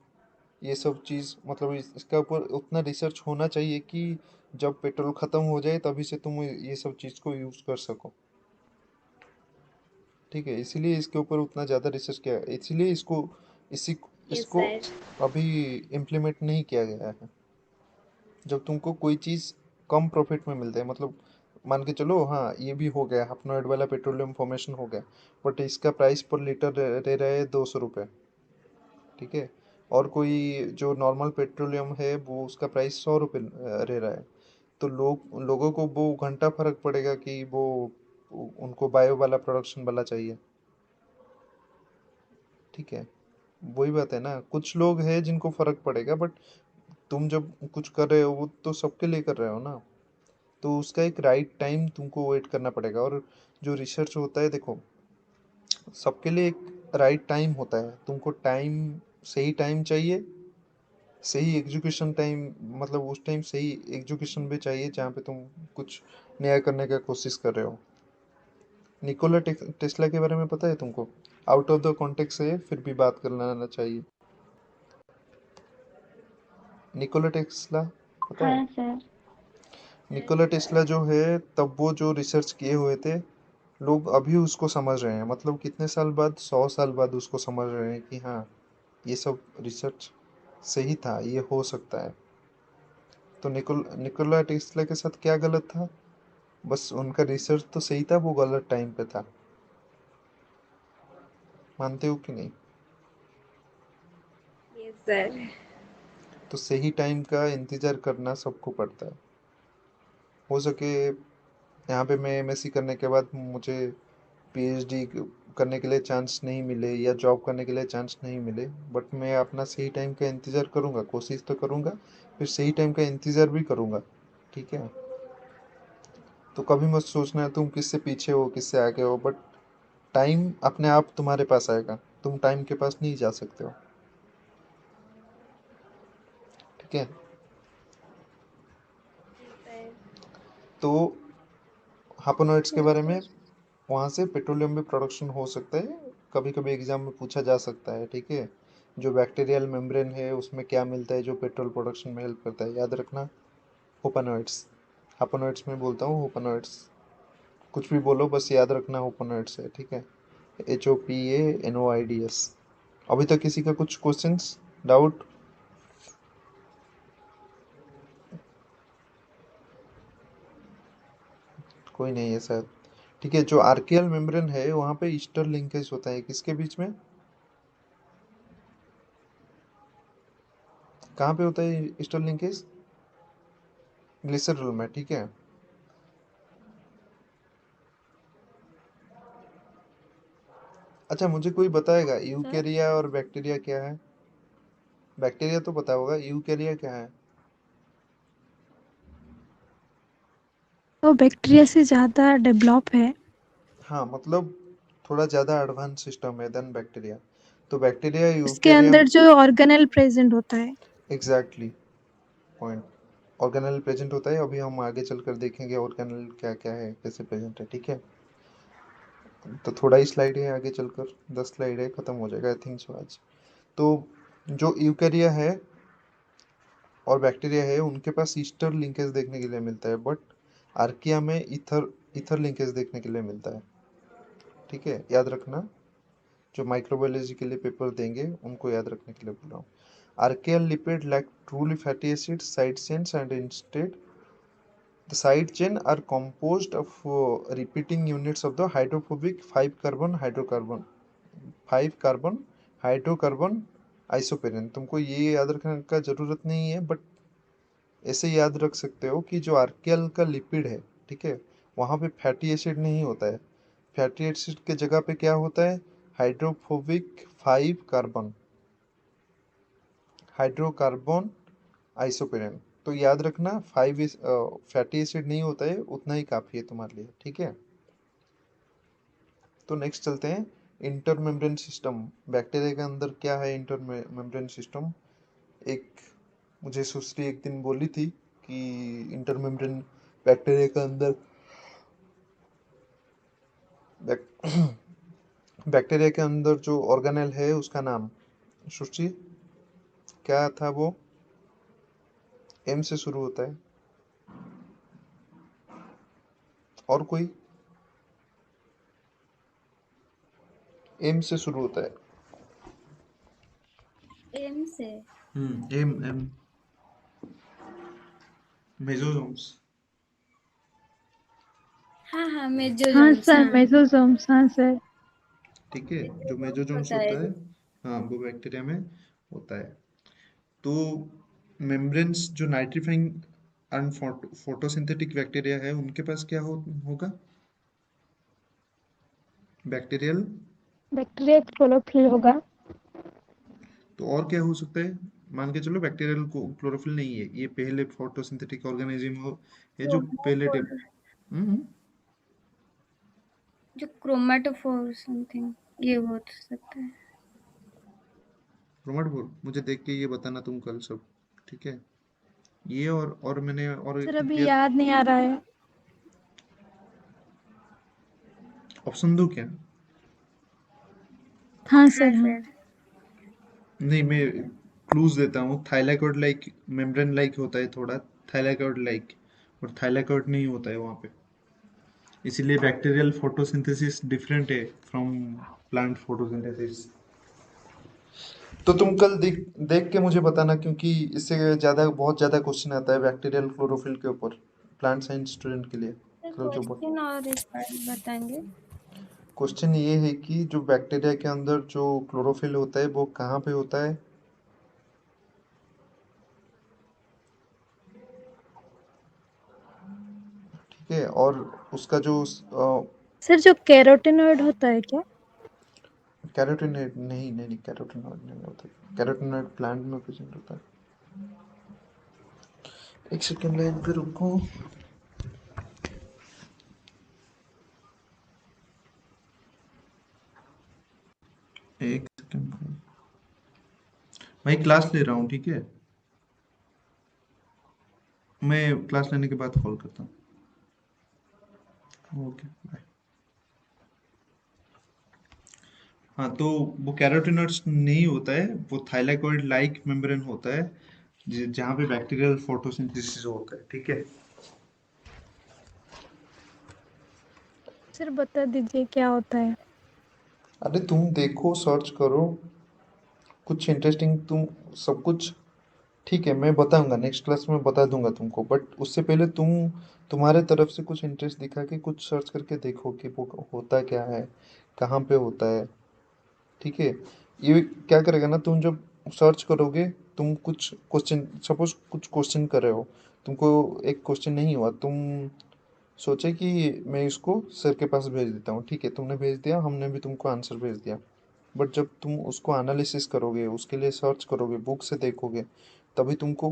ये सब चीज़ मतलब इसका ऊपर उतना रिसर्च होना चाहिए कि जब पेट्रोल ख़त्म हो जाए तभी से तुम ये सब चीज़ को यूज़ कर सको। ठीक है, इसीलिए इसके ऊपर उतना ज़्यादा रिसर्च किया है, इसीलिए इसी यस इसको सर। अभी इम्प्लीमेंट नहीं किया गया है। जब तुमको कोई चीज़ कम प्रॉफिट में मिलता है, मतलब मान के चलो हाँ ये भी हो गया, हफनॉइड वाला पेट्रोलियम फॉर्मेशन हो गया, बट इसका प्राइस पर लीटर रह रहा है 200 रुपये। ठीक है, और कोई जो नॉर्मल पेट्रोलियम है वो उसका प्राइस 100 रुपये रह रहा है, तो लोगों को वो घंटा फर्क पड़ेगा कि वो उनको बायो वाला प्रोडक्शन वाला चाहिए। ठीक है, वही बात है ना, कुछ लोग हैं जिनको फर्क पड़ेगा, बट तुम जब कुछ कर रहे हो वो तो सबके लिए कर रहे हो ना, तो उसका एक राइट टाइम तुमको वेट करना पड़ेगा। और जो रिसर्च होता है देखो, सबके लिए एक राइट टाइम होता है, तुमको टाइम, सही टाइम चाहिए, सही एजुकेशन टाइम, मतलब उस टाइम सही एजुकेशन भी चाहिए जहाँ पे तुम कुछ नया करने का कोशिश कर रहे हो। निकोला टेस्ला के बारे में पता है तुमको? आउट ऑफ द कॉन्टेक्स्ट है फिर भी बात कर लेना चाहिए। निकोला टेस्ला पता है? हाँ सर। निकोला टेस्ला जो है, तब वो जो रिसर्च किए हुए थे, लोग अभी उसको समझ रहे हैं, मतलब कितने साल बाद, 100 साल बाद उसको समझ रहे हैं कि हाँ ये सब रिसर्च सही था, ये हो सकता है। तो निकोला टेस्ला के साथ क्या गलत था? बस उनका रिसर्च तो सही था, वो गलत टाइम पे था। मानते हो कि नहीं? Yes sir. तो सही टाइम का इंतजार करना सबको पड़ता है। हो सके यहाँ पे मैं एमएससी करने के बाद मुझे पीएचडी करने के लिए चांस नहीं मिले या जॉब करने के लिए चांस नहीं मिले, बट मैं अपना सही टाइम का इंतज़ार करूँगा, कोशिश तो करूँगा, फिर सही टाइम का इंतज़ार भी करूँगा। ठीक है, तो कभी मत सोचना तुम किससे पीछे हो किससे आगे हो, बट टाइम अपने आप तुम्हारे पास आएगा, तुम टाइम के पास नहीं जा सकते हो। ठीक है, जी सर। तो हापोनोइड्स के यस बारे में, सर। वहाँ से पेट्रोलियम भी प्रोडक्शन हो सकता है, कभी कभी एग्जाम में पूछा जा सकता है, ठीक है। जो बैक्टीरियल मेम्ब्रेन है उसमें क्या मिलता है जो पेट्रोल प्रोडक्शन में हेल्प करता है, याद रखना, होपनोइड्स। हापोनोइड्स में बोलता हूँ होपनोइड्स, कुछ भी बोलो बस याद रखना होपनोइड्स है, ठीक है। HOPANOIDS। अभी तक किसी का कुछ क्वेश्चंस, डाउट? कोई नहीं है शायद, ठीक है। जो आर्कियल मेम्ब्रेन है वहाँ पे ईस्टर लिंकेज होता है, किसके बीच में, कहाँ पे होता है ईस्टर लिंकेज? ग्लिसरॉल में, ठीक है। अच्छा मुझे कोई बताएगा सर यूकेरिया और बैक्टीरिया क्या है? बैक्टीरिया तो पता होगा, यूकेरिया क्या है? वो बैक्टीरिया से ज़्यादा डेवलप है। हाँ मतलब थोड़ा ज़्यादा एडवांस सिस्टम है देन बैक्टीरिया। तो बैक्टीरिया उसके यूकेरिया, अंदर जो ऑर्गेनेल प्रेजेंट होता है। एग्जैक्टली पॉइंट, ऑर्गेनेल प्रेजेंट होता है। अभी हम आगे चलकर देखेंगे ऑर्गेनेल क्या क्या है, कैसे प्रेजेंट है, ठीक है। तो थोड़ा ही स्लाइड है, आगे चलकर 10 स्लाइड है, खत्म हो जाएगा आई थिंक सो आज। तो जो यूकेरिया है और बैक्टीरिया है उनके पास ईस्टर लिंकेज देखने के लिए मिलता है, बट आर्किया में ईथर ईथर लिंकेज देखने के लिए मिलता है, ठीक है, याद रखना। जो माइक्रोबायोलॉजी के लिए पेपर देंगे उनको याद रखने के लिए बोल रहा हूँ। Archaeal lipid like truly fatty acid side chains and instead the side chain are composed of repeating units of the hydrophobic 5 carbon hydrocarbon isoprene. तुमको ये याद रखने का जरूरत नहीं है, बट ऐसे याद रख सकते हो कि जो आर्कियल का लिपिड है, ठीक है, वहाँ पे फैटी एसिड नहीं होता है। फैटी एसिड के जगह पे क्या होता है, हाइड्रोफोबिक 5 कार्बन हाइड्रोकार्बन आइसोपेरेन। तो याद रखना 5 फैटी एसिड नहीं होता है, उतना ही काफ़ी है तुम्हारे लिए, ठीक है। तो नेक्स्ट चलते हैं, इंटरमेम्ब्रेन सिस्टम। बैक्टीरिया के अंदर क्या है इंटरमेम्ब्रेन सिस्टम? एक मुझे सुश्री एक दिन बोली थी कि इंटरमेम्ब्रेन बैक्टीरिया के अंदर बैक्टीरिया के अंदर जो ऑर्गेनेल है उसका नाम, सुश्री क्या था वो? एम से शुरू होता है, और कोई? एम से शुरू होता है। एम से। एम एम मेसोसोम्स, हाँ हाँ, हाँ मेजोजोम्स, सर, हाँ। मेसोसोम्स, हाँ सर। ठीक है। जो मेजोजोम्स मेसोसोम्स होता है। होता है, हाँ वो बैक्टीरिया में होता है। तो मेम्ब्रेन्स जो नाइट्रीफाइंग एंड फोटोसिंथेटिक बैक्टीरिया है उनके पास क्या होगा, बैक्टीरियल। बैक्टीरिया क्लोरोफिल होगा। तो और क्या हो सकता है, मान के चलो बैक्टीरियल को क्लोरोफिल नहीं है, ये पहले फोटोसिंथेटिक ऑर्गेनिज्म हो, ये जो पहले क्रोमोफोर, हम्म जो क्रोमेटोफोर समथिंग, ये हो सकता है। क्रोमेटोफोर, मुझे देख के ये बताना तुम कल सब, ठीक है। ये और मैंने और सर अभी दिया, याद नहीं आ रहा है। ऑप्शन दो क्या? हाँ हाँ सर, हाँ। सर। नहीं मैं क्लूज देता हूँ, थाइलाकोइड लाइक मेम्ब्रेन लाइक होता है थोड़ा, थाइलाकोइड लाइक, और थाइलाकोइड नहीं होता है वहाँ पे, इसीलिए बैक्टीरियल फोटोसिंथेसिस डिफरेंट है फ्रॉम प्लांट फोटोसिंथेसिस। तो तुम कल देख देख के मुझे बताना, क्योंकि इससे ज्यादा बहुत ज्यादा क्वेश्चन आता है बैक्टीरियल क्लोरोफिल के ऊपर प्लांट साइंस स्टूडेंट के लिए। सर कल जो क्वेश्चन और एक बार बताएंगे? क्वेश्चन ये है कि जो बैक्टीरिया के अंदर जो क्लोरोफिल होता है वो कहाँ पे होता है, ठीक है। और उसका जो सर जो कैरोटीनॉइड होता है क्या? कैरोटीनॉइड नहीं नहीं नहीं, कैरोटीनॉइड नहीं होता, कैरोटीनॉइड प्लांट में प्रेजेंट होता है। एक सेकेंड लाइन पे रुको। एक सेकेंड भाई, क्लास ले रहा हूँ, ठीक है, मैं क्लास लेने के बाद कॉल करता हूँ। Okay bye. हाँ, तो वो कैरोटिनॉइड्स नहीं होता है, वो थाइलाकोइड लाइक मेम्ब्रेन होता है जहाँ पे बैक्टीरियल फोटोसिंथेसिस होता है, ठीक है। सर बता दीजिए क्या होता है। अरे तुम देखो, सर्च करो कुछ इंटरेस्टिंग, तुम सब कुछ ठीक है, मैं बताऊंगा नेक्स्ट क्लास में, बता दूंगा तुमको, बट उससे पहले तुम्हारे तरफ से कुछ इंटरेस्ट दिखा के कुछ सर्च करके देखो कि वो होता क्या है, कहाँ पे होता है, ठीक है। ये क्या करेगा ना, तुम जब सर्च करोगे, तुम कुछ क्वेश्चन, सपोज कुछ क्वेश्चन कर रहे हो, तुमको एक क्वेश्चन नहीं हुआ, तुम सोचे कि मैं इसको सर के पास भेज देता हूँ, ठीक है, तुमने भेज दिया, हमने भी तुमको आंसर भेज दिया, बट जब तुम उसको एनालिसिस करोगे, उसके लिए सर्च करोगे, बुक से देखोगे, तभी तुमको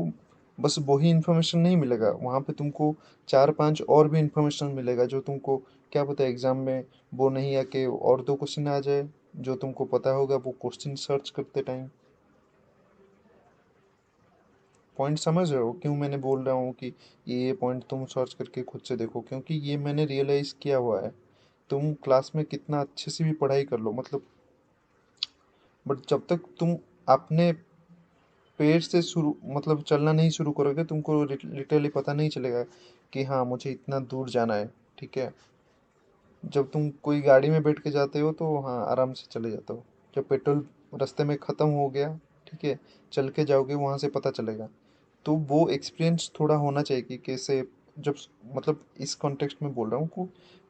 बस वही इन्फॉर्मेशन नहीं मिलेगा, वहाँ पे तुमको 4-5 और भी इन्फॉर्मेशन मिलेगा, जो तुमको क्या पता एग्जाम में वो नहीं आके और 2 क्वेश्चन आ जाए, जो तुमको पता होगा वो क्वेश्चन सर्च करते टाइम। पॉइंट समझ रहे हो क्यों मैंने बोल रहा हूँ कि ये पॉइंट तुम सर्च करके खुद से देखो, क्योंकि ये मैंने रियलाइज किया हुआ है। तुम क्लास में कितना अच्छे से भी पढ़ाई कर लो, मतलब, बट जब तक तुम अपने पेड़ से शुरू, मतलब चलना नहीं शुरू करोगे, तुमको लिटरली पता नहीं चलेगा कि हाँ मुझे इतना दूर जाना है, ठीक है। जब तुम कोई गाड़ी में बैठ के जाते हो तो हाँ आराम से चले जाते हो, जब पेट्रोल रास्ते में ख़त्म हो गया, ठीक है, चल के जाओगे वहाँ से पता चलेगा। तो वो एक्सपीरियंस थोड़ा होना चाहिए कि कैसे, जब, मतलब इस कॉन्टेक्स्ट में बोल रहा हूँ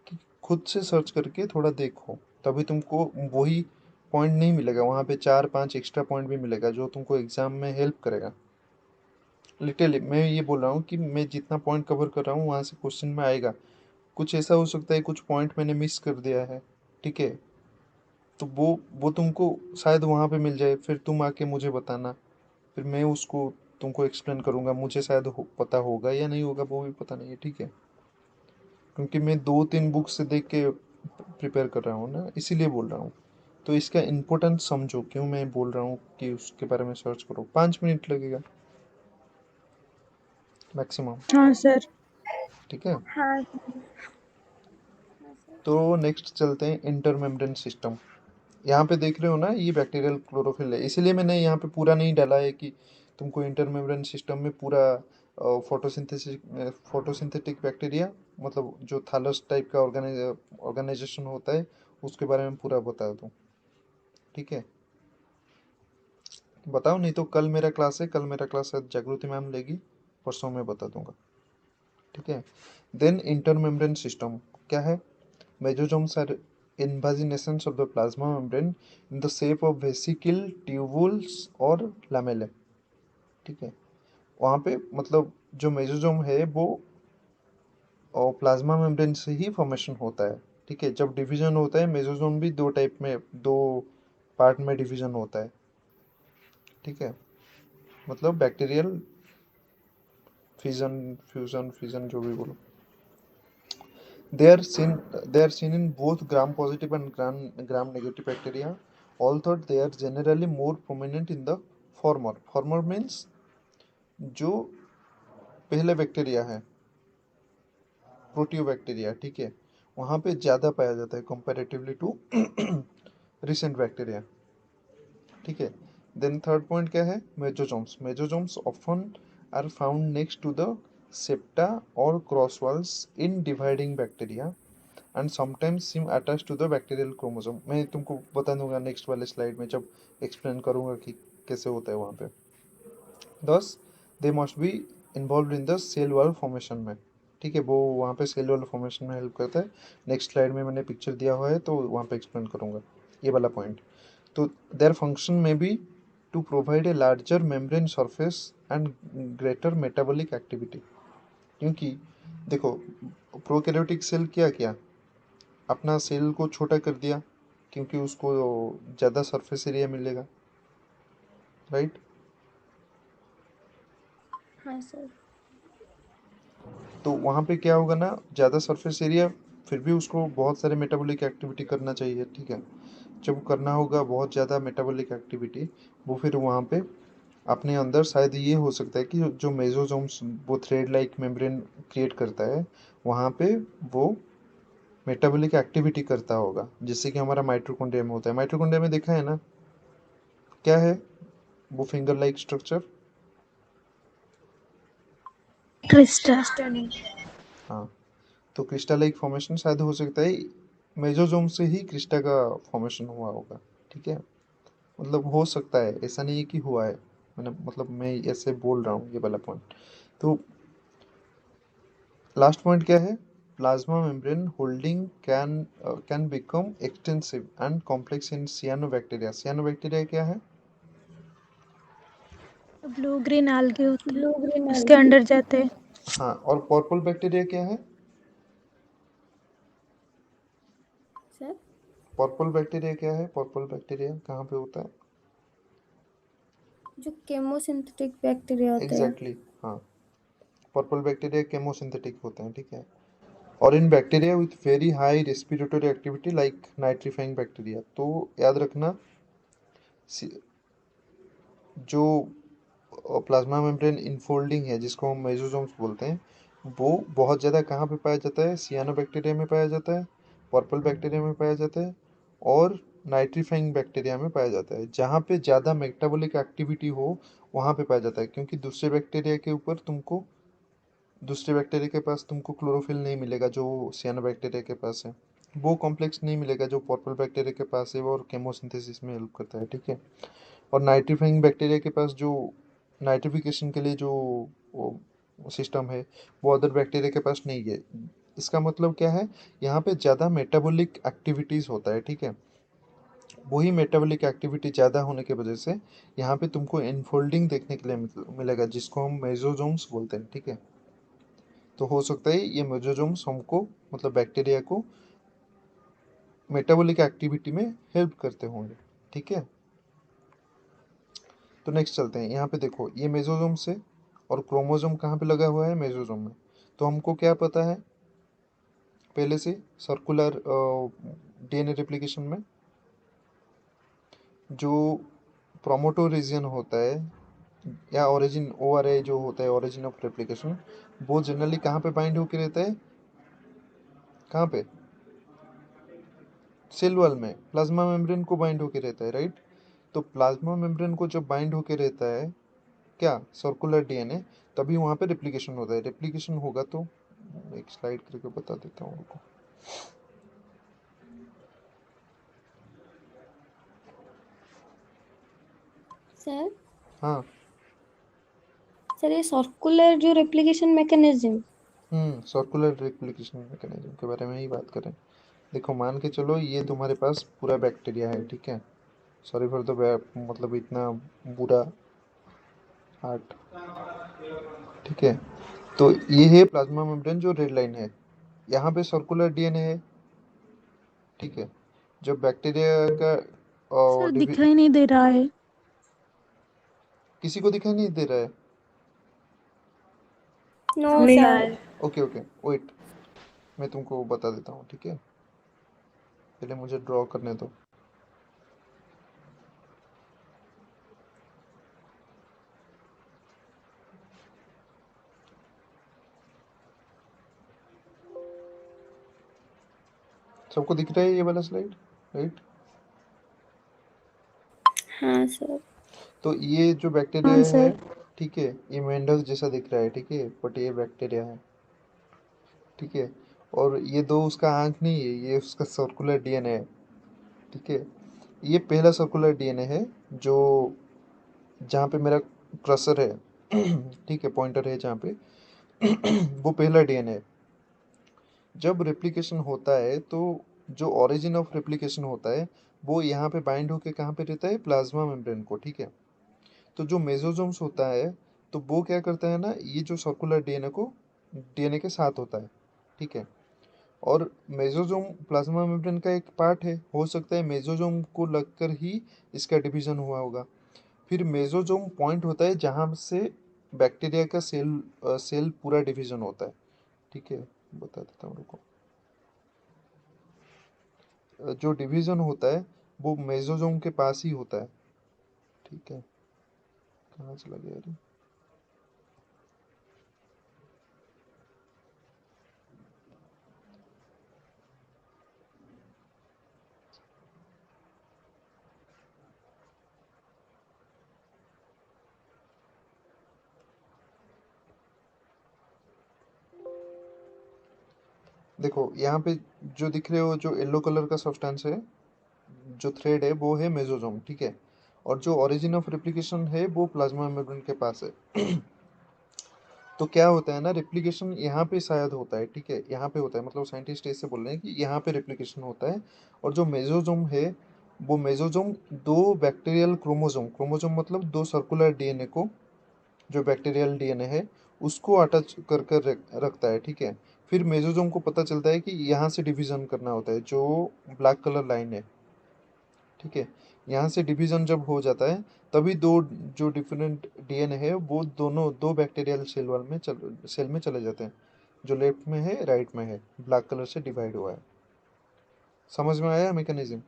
कि खुद से सर्च करके थोड़ा देखो, तभी तुमको वही पॉइंट नहीं मिलेगा, वहाँ पे 4-5 एक्स्ट्रा पॉइंट भी मिलेगा जो तुमको एग्जाम में हेल्प करेगा। लिटरली मैं ये बोल रहा हूँ कि मैं जितना पॉइंट कवर कर रहा हूँ वहाँ से क्वेश्चन में आएगा, कुछ ऐसा हो सकता है कुछ पॉइंट मैंने मिस कर दिया है, ठीक है, तो वो तुमको शायद वहाँ पे मिल जाए, फिर तुम आके मुझे बताना, फिर मैं उसको तुमको एक्सप्लेन करूँगा, मुझे शायद पता होगा या नहीं होगा वो भी पता नहीं है, ठीक है, क्योंकि मैं 2-3 बुक से देख के प्रिपेयर कर रहा हूँ ना, इसीलिए बोल रहा हूँ। तो इसका इम्पोर्टेंस समझो, क्यों मैं बोल रहा हूँ कि उसके बारे में सर्च करो, 5 मिनट लगेगा मैक्सिमम, हाँ सर। ठीक है। हाँ। तो नेक्स्ट चलते हैं इंटरमेम्ब्रेन सिस्टम। यहाँ पे देख रहे हो ना, ये बैक्टीरियल क्लोरोफिल है, इसीलिए मैंने यहाँ पे पूरा नहीं डाला है कि तुमको इंटरमेम्ब्रेन सिस्टम में पूरा फोटोसिंथेटिक बैक्टीरिया, मतलब जो थालस टाइप का ऑर्गेनाइजेशन होता है, उसके बारे में पूरा बता दूँ, ठीक है। बताओ, नहीं तो कल मेरा क्लास है, कल मेरा क्लास है जागृति मैम लेगी, परसों मैं बता दूंगा, ठीक है। देन इंटरमेम्ब्रेन सिस्टम क्या है? Mesosomes are invaginations of the plasma membrane in the shape of vesicle, tubules और lamellae, ठीक है। वहाँ पे मतलब जो मेसोजोम है वो और प्लाज्मा मेम्ब्रेन से ही फॉर्मेशन होता है, ठीक है। जब डिवीजन होता है मेसोजोम भी 2 टाइप में, 2 पार्ट में डिवीजन होता है, ठीक है, मतलब बैक्टीरियल फिजन, फ्यूजन जो भी बोलो। They are seen in both gram-positive and gram-negative bacteria, although they are generally more prominent in the former. Former means जो पहले बैक्टीरिया है, प्रोटियोबैक्टीरिया, ठीक है, वहाँ पे ज़्यादा पाया जाता है कंपैरेटिवली टू रिसेंट बैक्टीरिया, ठीक है। देन थर्ड पॉइंट क्या है? Mesosomes. Mesosomes often are found next to the septa और cross walls in dividing bacteria and sometimes seem attach to the bacterial chromosome. मैं तुमको बता दूंगा नेक्स्ट वाले स्लाइड में जब एक्सप्लेन करूंगा कि कैसे होता है वहाँ पे। Thus, they must be involve in the cell wall formation में, ठीक है, वो वहाँ पे सेल वॉल फॉर्मेशन में हेल्प करता है। नेक्स्ट स्लाइड में मैंने पिक्चर दिया हुआ है तो वहाँ पे एक्सप्लेन करूँगा ये वाला पॉइंट। तो देयर फंक्शन में be to provide a larger membrane surface and greater metabolic activity, क्योंकि देखो प्रोकैरियोटिक सेल क्या किया, अपना सेल को छोटा कर दिया क्योंकि उसको ज़्यादा सरफेस एरिया मिलेगा, राइट। हाँ सर। तो वहाँ पे क्या होगा ना, ज़्यादा सरफेस एरिया, फिर भी उसको बहुत सारे मेटाबॉलिक एक्टिविटी करना चाहिए, ठीक है। जब करना होगा बहुत ज़्यादा मेटाबॉलिक एक्टिविटी, वो फिर वहाँ पे अपने अंदर शायद ये हो सकता है कि जो मेसोसोम्स वो थ्रेड लाइक मेम्ब्रेन क्रिएट करता है, वहाँ पे वो मेटाबॉलिक एक्टिविटी करता होगा, जिससे कि हमारा माइटोकॉन्ड्रिया में होता है। माइटोकॉन्ड्रिया में देखा है ना, क्या है वो फिंगर लाइक स्ट्रक्चर? क्रिस्टा। हाँ, तो क्रिस्टा लाइक फॉर्मेशन शायद हो सकता है मेसोजोम से ही क्रिस्टा का फॉर्मेशन हुआ होगा। ठीक है, मतलब हो सकता है, ऐसा नहीं है कि हुआ है। मैंने मतलब मैं ऐसे बोल रहा हूँ ये वाला पॉइंट। तो लास्ट पॉइंट क्या है? Plasma membrane holding can become extensive and complex in सियानोबैक्टीरिया। सियानोबैक्टीरिया क्या है? ब्लू ग्रीन algae होते हैं, ब्लू ग्रीन उसके अंडर जाते हैं। हाँ, और पर्पल बैक्टीरिया क्या है? सर पर्पल बैक्टीरिया क्या है? पर्पल बैक्टीरिया कहाँ पे होता है? जो केमोसिंथेटिक बैक्टीरिया होते हैं। एग्जैक्टली हाँ, पर्पल बैक्टीरिया केमोसिंथेटिक होते हैं। ठीक है, और इन bacteria with very high respiratory activity like nitrifying bacteria. तो याद रखना, जो प्लाज्मा मेम्ब्रेन इनफोल्डिंग है, जिसको हम मेसोजोम्स बोलते हैं, वो बहुत ज़्यादा कहाँ पे पाया जाता है? सियानोबैक्टीरिया में पाया जाता है, पर्पल बैक्टीरिया में पाया जाता है, और नाइट्रीफाइंग बैक्टीरिया में पाया जाता है। जहाँ पे ज़्यादा मेटाबॉलिक एक्टिविटी हो वहाँ पे पाया जाता है, क्योंकि दूसरे बैक्टीरिया के पास तुमको क्लोरोफिल नहीं मिलेगा जो सियानोबैक्टीरिया के पास है। वो कॉम्प्लेक्स नहीं मिलेगा जो पर्पल बैक्टीरिया के पास है, और केमोसिंथेसिस में हेल्प करता है। ठीक है, और नाइट्रीफाइंग बैक्टीरिया के पास जो नाइट्रिफिकेशन के लिए जो सिस्टम है, वो अदर बैक्टीरिया के पास नहीं है। इसका मतलब क्या है? यहाँ पे ज़्यादा मेटाबॉलिक एक्टिविटीज़ होता है। ठीक है, वही मेटाबॉलिक एक्टिविटी ज़्यादा होने की वजह से यहाँ पे तुमको इनफोल्डिंग देखने के लिए मिलेगा, जिसको हम मेसोजोम्स बोलते हैं। ठीक है, तो हो सकता है ये मेसोजोम्स हमको, मतलब बैक्टीरिया को, मेटाबॉलिक एक्टिविटी में हेल्प करते होंगे। ठीक है, तो नेक्स्ट चलते हैं। यहाँ पे देखो, ये मेसोजोम से, और क्रोमोजोम कहाँ पे लगा हुआ है? मेसोजोम में। तो हमको क्या पता है पहले से? सर्कुलर डीएनए रेप्लिकेशन में जो प्रोमोटर रीजन होता है, या ओरिजिन ORI जो होता है, ओरिजिन ऑफ रेप्लिकेशन, वो जनरली कहाँ पे बाइंड होके रहता है? कहाँ पे? सेल वॉल में प्लाज्मा मेम्ब्रेन को बाइंड होके रहता है, राइट? तो प्लाज्मा मेम्ब्रेन को जब बाइंड होके रहता है क्या, सर्कुलर डीएनए, तभी वहाँ पे रेप्लिकेशन होता है। रेप्लिकेशन होगा तो एक स्लाइड करके बता देता हूँ उनको। सर हाँ, सर ये सर्कुलर जो replication mechanism. Circular replication mechanism के बारे में ही बात करें। देखो, मान के चलो ये तुम्हारे पास पूरा बैक्टीरिया है। ठीक है, सॉरी फॉर द मतलब इतना बुरा हार्ट। ठीक है, तो ये है प्लाज्मा मेम्ब्रेन, जो रेड लाइन है। यहाँ पे सर्कुलर डीएनए है। ठीक है, जब बैक्टीरिया का सर डिवि दिखाई नहीं दे रहा है। किसी को दिखाई नहीं दे रहा है? नो नहीं सर। यार। ओके ओके, वेट, मैं तुमको बता देता हूँ। ठीक है, पहले मुझे ड्रॉ करने दो। सबको दिख रहा है ये वाला स्लाइड, राइट? हाँ सर। तो ये जो हाँ बैक्टीरिया है, सर। ठीक है, ये मेंडल्स जैसा दिख रहा है। ठीक है, बट ये बैक्टीरिया है। ठीक है, और ये दो उसका आंख नहीं है, ये उसका सर्कुलर डीएनए है। ठीक है, ये पहला सर्कुलर डीएनए है, जो जहाँ पे मेरा क्रसर है ठीक है, पॉइंटर है जहाँ पे वो पहला डीएनए है। जब रेप्लिकेशन होता है तो जो ओरिजिन ऑफ रेप्लिकेशन होता है, वो यहाँ पे बाइंड होके कहाँ पे रहता है? प्लाज्मा मेम्ब्रेन को। ठीक है, तो जो मेसोजोम्स होता है, तो वो क्या करता है ना, ये जो सर्कुलर डीएनए के साथ होता है। ठीक है, और मेसोजोम प्लाज्मा मेम्ब्रेन का एक पार्ट है। हो सकता है मेसोजोम को लगकर ही इसका डिवीजन हुआ होगा। फिर मेसोजोम पॉइंट होता है जहाँ से बैक्टीरिया का सेल पूरा डिवीजन होता है। ठीक है, बता देता हूँ, रुको। जो डिवीजन होता है वो मेसोजोम के पास ही होता है। ठीक है, कहाँ चला गया अरे? देखो यहाँ पे जो दिख रहे हो, जो येलो कलर का सब्सटेंस है, जो थ्रेड है, वो है मेसोसोम, ठीक है। और जो ओरिजिन ऑफ रेप्लिकेशन है वो प्लाज्मा मेम्ब्रेन के पास है। तो क्या होता है ना, रेप्लिकेशन यहाँ पे शायद होता है, ठीक है, यहाँ पे होता है, मतलब साइंटिस्ट ऐसे बोल रहे हैं कि यहाँ पे रेप्लिकेशन होता है। और जो मेसोसोम है, वो मेसोसोम दो बैक्टीरियल क्रोमोसोम, क्रोमोसोम मतलब दो सर्कुलर डीएनए को, जो बैक्टीरियल डीएनए है उसको अटैच कर कर रखता है, ठीक है। फिर मेसोसोम को पता चलता है कि यहाँ से डिवीजन करना होता है, जो ब्लैक कलर लाइन है, ठीक है। यहाँ से डिवीजन जब हो जाता है, तभी दो जो डिफरेंट डीएनए है वो दोनों दो बैक्टीरियल सेल में चले जाते हैं, जो लेफ्ट में है राइट में है, ब्लैक कलर से डिवाइड हुआ है। समझ में आया मैकेनिज्म?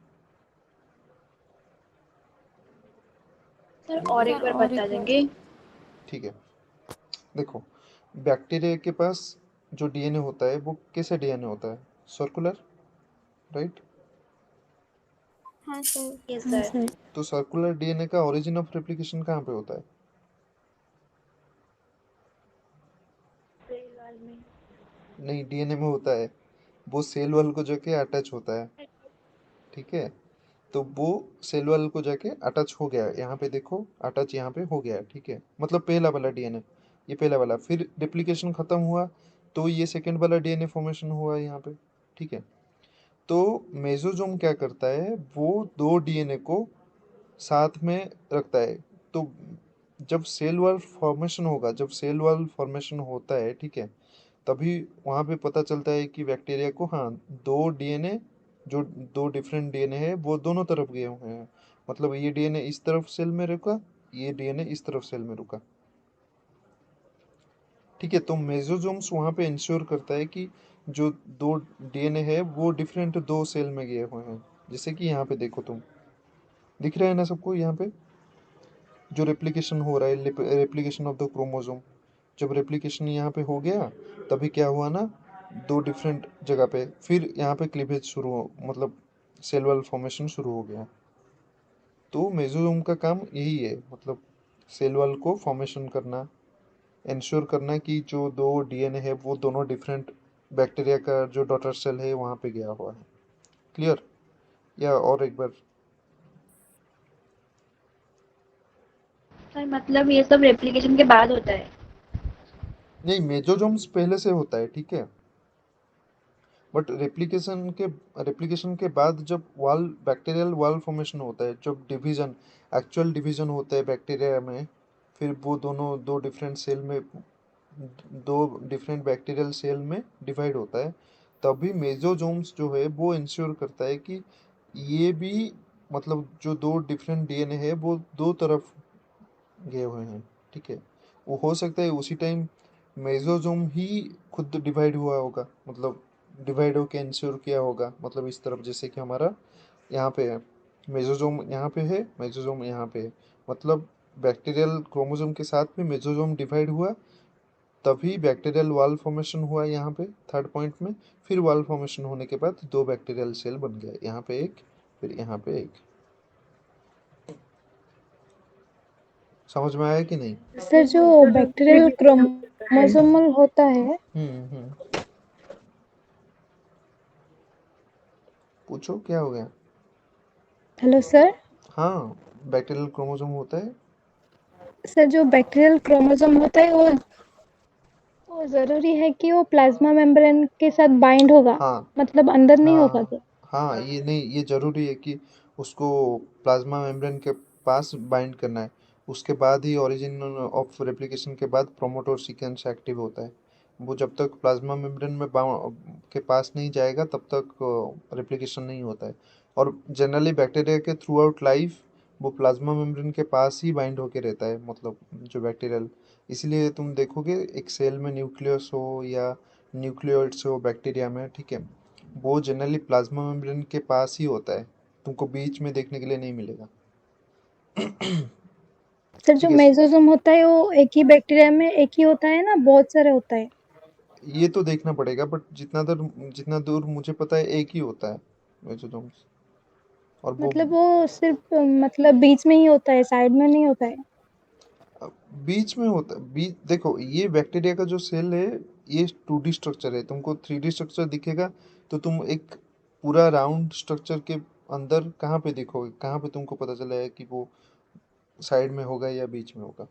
सर और एक सर बार और बता एक बार। देंगे? ठीक है, देखो, बैक्टीरिया के पास जो डीएनए होता है वो कैसे डीएनए होता है, सर्कुलर, राइट। हाँ सर। यस हाँ सर। सर। तो सर्कुलर डीएनए का ओरिजिन ऑफ रेप्लिकेशन कहाँ पे होता है? सेल वॉल में। नहीं, डीएनए में होता है, वो सेल वॉल को जाके अटैच होता है, ठीक है। तो वो सेल वॉल को जाके अटैच हो गया, यहाँ पे देखो अटैच यहाँ पे हो गया, ठीक है, मतलब पहला वाला डीएनए, ये पहला वाला, फिर रेप्लिकेशन खत्म हुआ तो ये सेकंड वाला डीएनए फॉर्मेशन हुआ यहाँ पे, ठीक है। तो मेसोसोम क्या करता है, वो दो डीएनए को साथ में रखता है। तो जब सेल वॉल फॉर्मेशन होगा, जब सेल वॉल फॉर्मेशन होता है, ठीक है, तभी वहाँ पे पता चलता है कि बैक्टीरिया को, हाँ, दो डीएनए, जो दो डिफरेंट डीएनए है वो दोनों तरफ गए हुए हैं, मतलब ये डीएनए इस तरफ सेल में रुका, ये डीएनए इस तरफ सेल में रुका, ठीक है। तो मेसोसोम्स वहाँ पे इंश्योर करता है कि जो दो डीएनए है वो डिफरेंट दो सेल में गए हुए हैं, जैसे कि यहाँ पे देखो तुम, दिख रहा है ना सबको, यहाँ पे जो रेप्लिकेशन हो रहा है, रेप्लिकेशन ऑफ द क्रोमोसोम, जब रेप्लिकेशन यहाँ पे हो गया, तभी क्या हुआ ना, दो डिफरेंट जगह पे, फिर यहाँ पे क्लीवेज शुरू हो, मतलब सेल वॉल फॉर्मेशन शुरू हो गया। तो मेसोसोम का काम यही है, मतलब सेल वॉल को फॉर्मेशन करना, इंश्योर करना कि जो दो डीएनए है वो दोनों डिफरेंट बैक्टीरिया का जो डॉटर सेल है वहाँ पे गया हुआ है। क्लियर? या और एक बार? सर मतलब ये सब रेप्लिकेशन के बाद होता है? नहीं, मेसोसोम्स पहले से होता है, ठीक है, बट रेप्लिकेशन के बाद जब वॉल, बैक्टीरियल वॉल फॉर्मेशन होता है, जब डिवीजन, एक्चुअल डिवीजन होता है बैक्टीरिया में, फिर वो दोनों दो डिफरेंट सेल में, दो डिफरेंट बैक्टीरियल सेल में डिवाइड होता है, तभी मेसोसोम्स जो है वो इंश्योर करता है कि ये भी, मतलब जो दो डिफरेंट डीएनए है वो दो तरफ गए हुए हैं, ठीक है। वो हो सकता है उसी टाइम मेसोसोम ही खुद डिवाइड हुआ होगा, मतलब डिवाइड होके इंश्योर किया होगा, मतलब इस तरफ, जैसे कि हमारा यहाँ पे है, मेसोसोम यहाँ पे है, मेसोसोम यहाँ पे है, मतलब बैक्टीरियल क्रोमोसोम के साथ में मेसोसोम डिवाइड हुआ, तभी बैक्टीरियल वॉल फॉर्मेशन हुआ यहाँ पे थर्ड पॉइंट में, फिर वॉल फॉर्मेशन होने के बाद दो बैक्टीरियल सेल बन गए, यहाँ पे एक, फिर यहाँ पे एक। समझ में आया कि नहीं? सर जो बैक्टीरियल क्रोमोसोमल होता है, पूछो क्या हो गया? Hello sir. हाँ, बैक्टीरियल क्रोमोसोम होता है। सर जो बैक्टीरियल क्रोमोसोम होता है वो जरूरी है कि वो प्लाज्मा मेम्ब्रेन के साथ बाइंड होगा, हाँ मतलब अंदर नहीं होगा हाँ क्या? हाँ, ये नहीं, ये जरूरी है कि उसको प्लाज्मा मेम्ब्रेन के पास बाइंड करना है, उसके बाद ही ओरिजिन ऑफ रेप्लिकेशन के बाद प्रोमोटर सीक्वेंस एक्टिव होता है। वो जब तक प्लाज्मा मेम्ब्रेन में के पास नहीं जाएगा तब तक रेप्लिकेशन नहीं होता है। और जनरली बैक्टीरिया के थ्रू आउट लाइफ वो प्लाज्मा मेम्ब्रेन के पास ही बाइंड होके रहता है, मतलब जो बैक्टीरियल, इसलिए तुम देखोगे एक सेल में न्यूक्लियस हो या न्यूक्लियोइड्स हो बैक्टीरिया में, ठीक है, वो जनरली प्लाज्मा मेम्ब्रेन के पास ही होता है, तुमको बीच में देखने के लिए नहीं मिलेगा। सर जो ठीक है, मेसोसोम होता है वो एक ही बैक्टीरिया में एक ही होता है ना, बहुत सारे होता है? ये तो देखना पड़ेगा, बट जितना दूर मुझे पता है एक ही होता है मेसोसोम्स। और वो मतलब वो सिर्फ मतलब बीच में ही होता है, साइड में नहीं होता है? बीच में होता है, बीच, देखो ये बैक्टीरिया का जो सेल है ये 2D स्ट्रक्चर है, तुमको 3D स्ट्रक्चर दिखेगा तो तुम एक पूरा राउंड स्ट्रक्चर के अंदर कहाँ पे देखोगे, कहाँ पे तुमको पता चलेगा कि वो साइड में होगा या बीच में होगा?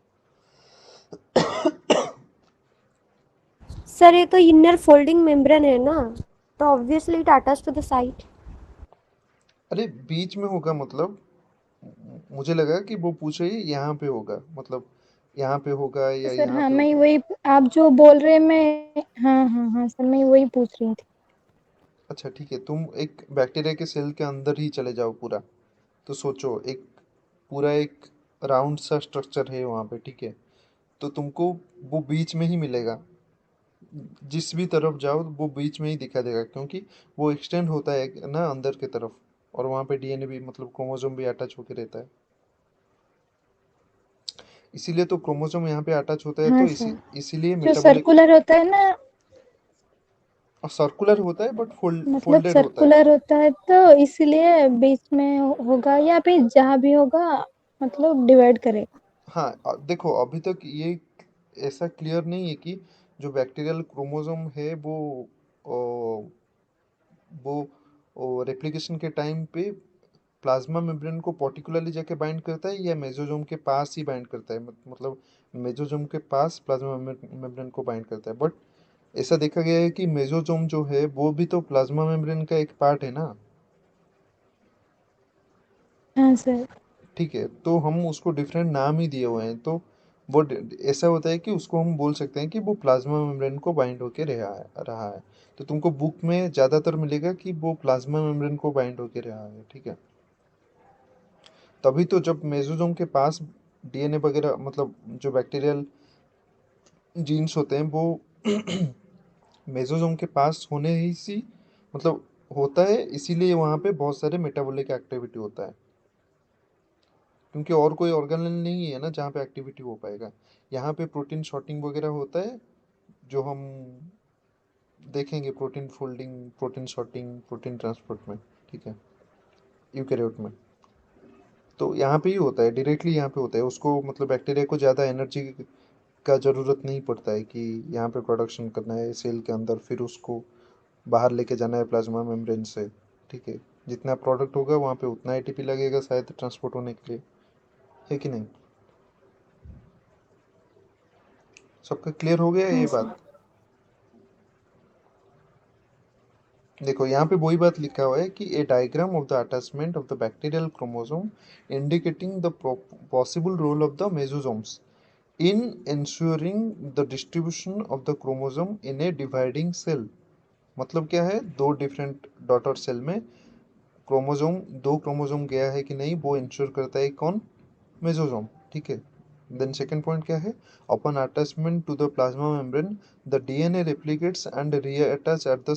सर ये तो इनर फोल्डिंग मेम्ब्रेन है ना, तो obviously it attach to the site. अरे बीच में होगा मतलब, मुझे लगा कि वो पूछ रही है यहाँ पे होगा, मतलब यहाँ पे होगा या सर यहाँ हाँ पे मैं होगा। वही, आप जो बोल रहे हैं मैं, हाँ हाँ हाँ सर मैं वही पूछ रही थी। अच्छा ठीक है, तुम एक बैक्टीरिया के सेल के अंदर ही चले जाओ पूरा, तो सोचो एक पूरा एक राउंड सा स्ट्रक्चर है वहाँ पे, ठीक है? तो तुमको वो बीच में ही मिलेगा, जिस भी तरफ जाओ वो बीच में ही दिखा देगा, क्योंकि वो एक्सटेंड होता है ना अंदर की तरफ, और वहाँ पे डीएनए भी मतलब क्रोमोसोम भी अटैच होके रहता है, इसीलिए तो क्रोमोसोम यहाँ पे अटैच होता है, हाँ तो सर, इसीलिए जो मेटाबॉलिक सर्कुलर होता है ना, सर्कुलर होता है बट मतलब फोल्डेड होता है। सर्कुलर होता है तो इसलिए बीच में होगा या फिर जहाँ भी होगा मतलब डिवाइड करेगा। हाँ देखो अभी तक ये ऐसा क्लियर नहीं है कि जो बैक्टीरियल क्रोमोसोम है वो रेप्लिकेशन के टाइम पे प्लाज्मा मेम्ब्रेन को पर्टिकुलरली जाके बाइंड करता है या मेसोजोम के पास ही बाइंड करता है, मतलब मेसोजोम के पास प्लाज्मा मेम्ब्रेन को बाइंड करता है, बट ऐसा देखा गया है कि मेसोजोम जो है वो भी तो प्लाज्मा मेम्ब्रेन का एक पार्ट है ना। हाँ सर। ठीक है, तो हम उसको डिफरेंट नाम ही दिए हुए हैं, तो वो ऐसा होता है कि उसको हम बोल सकते हैं कि वो प्लाज्मा मेम्ब्रेन को बाइंड होके रहा है। तो तुमको बुक में ज़्यादातर मिलेगा कि वो प्लाज्मा मेम्ब्रेन को बाइंड होके रहा है, ठीक है? तभी तो जब मेसोजोम के पास डीएनए वगैरह मतलब जो बैक्टीरियल जीन्स होते हैं वो मेसोजोम के पास होने ही सी मतलब होता है, इसीलिए वहाँ पे बहुत सारे मेटाबॉलिक एक्टिविटी होता है, क्योंकि और कोई ऑर्गेनेल नहीं है ना जहाँ पे एक्टिविटी हो पाएगा। यहाँ पे प्रोटीन शॉर्टिंग वगैरह होता है, जो हम देखेंगे, protein folding, protein sorting, protein transport में, ठीक है, यूकेरियोट में। तो यहाँ पे ही होता है, डायरेक्टली यहाँ पे होता है, उसको मतलब बैक्टीरिया को ज़्यादा एनर्जी का ज़रूरत नहीं पड़ता है कि यहाँ पे प्रोडक्शन करना है सेल के अंदर, फिर उसको बाहर लेके जाना है प्लाज्मा मेम्ब्रेन से, ठीक है? जितना प्रोडक्ट होगा वहाँ पे उतना एटीपी लगेगा शायद ट्रांसपोर्ट होने के लिए, है कि नहीं? सबका क्लियर हो गया ये हाँ सर। बात? देखो यहाँ पे वही बात लिखा हुआ है कि a diagram of the attachment of the bacterial chromosome indicating the possible role of the mesosomes in ensuring the distribution of the chromosome in a dividing cell. मतलब क्या है, दो डिफरेंट डॉटर सेल में क्रोमोसोम, दो क्रोमोसोम गया है कि नहीं वो इंश्योर करता है कौन? मेसोसोम, ठीक है? देन सेकंड पॉइंट क्या है? Upon attachment to the plasma membrane the DNA replicates and reattach at the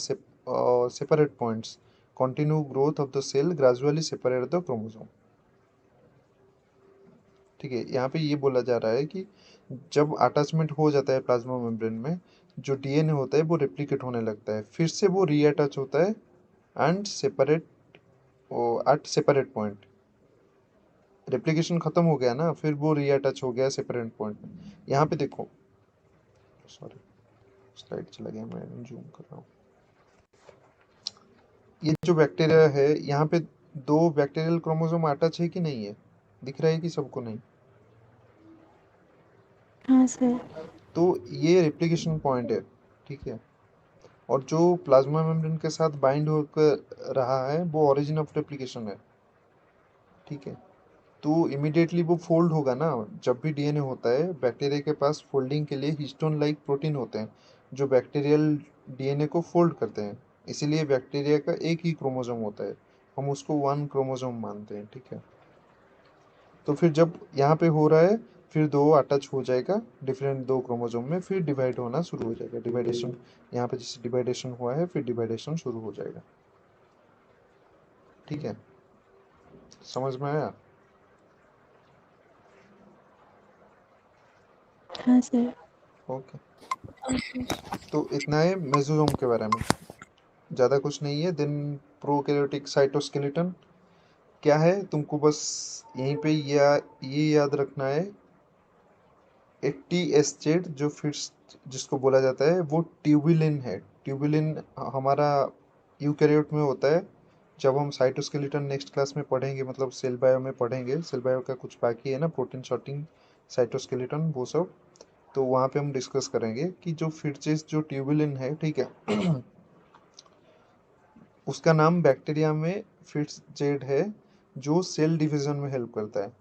separate points, continue growth of the cell gradually separate the chromosome। ठीक है, यहाँ पे ये बोला जा रहा है कि जब अटैचमेंट हो जाता है प्लाज्मा मेम्ब्रेन में, जो डीएनए होता है वो रेप्लिकेट होने लगता है, फिर से वो रीअटैच होता है and separate at separate point. Replication खत्म हो गया ना, फिर वो रीअटैच हो गया सेपरेट पॉइंट में। यहाँ पे देखो, सॉरी स्लाइड चला गया, मैं जूम कर रहा हूँ। ये जो बैक्टीरिया है यहाँ पे दो बैक्टीरियल क्रोमोसोम अटैच है कि नहीं है, दिख रहा है कि सबको? नहीं। हाँ सर। तो ये रेप्लिकेशन पॉइंट है, ठीक है? और जो प्लाज्मा मेम्ब्रेन के साथ बाइंड होकर रहा है वो ओरिजिन ऑफ रेप्लिकेशन है, ठीक है? तो इमिडिएटली वो फोल्ड होगा ना, जब भी डीएनए होता है बैक्टीरिया के पास फोल्डिंग के लिए हिस्टोन लाइक प्रोटीन होते हैं जो बैक्टीरियल डीएनए को फोल्ड करते हैं, इसीलिए बैक्टीरिया का एक ही क्रोमोसोम होता है, हम उसको वन क्रोमोसोम मानते हैं, ठीक है? तो फिर जब यहाँ पे हो रहा है, फिर दो अटैच हो जाएगा डिफरेंट दो क्रोमोसोम में, फिर डिवाइड होना शुरू हो जाएगा, डिवाइडेशन, यहाँ पे जैसे डिवाइडेशन हुआ है फिर डिवाइडेशन शुरू हो जाएगा, ठीक है? समझ में आया? हाँ सर। ओके, तो इतना है मेसोसोम के बारे में, ज़्यादा कुछ नहीं है। देन प्रोकैरियोटिक साइटोस्केलेटन क्या है, तुमको बस यहीं पे ये याद रखना है, TSZ जो फिट्स जिसको बोला जाता है वो ट्यूबुलिन है। ट्यूबुलिन हमारा यूकैरियोट में होता है। जब हम साइटोस्केलेटन नेक्स्ट क्लास में पढ़ेंगे, मतलब सेल बायो में पढ़ेंगे, सेल बायो का कुछ बाकी है ना, प्रोटीन शॉर्टिंग, साइटोस्केलेटन, वो सब, तो वहाँ पे हम डिस्कस करेंगे कि जो फिट्सेस जो ट्यूबुलिन है, ठीक है, उसका नाम बैक्टीरिया में फिट्जेड है, जो सेल डिवीजन में हेल्प करता है।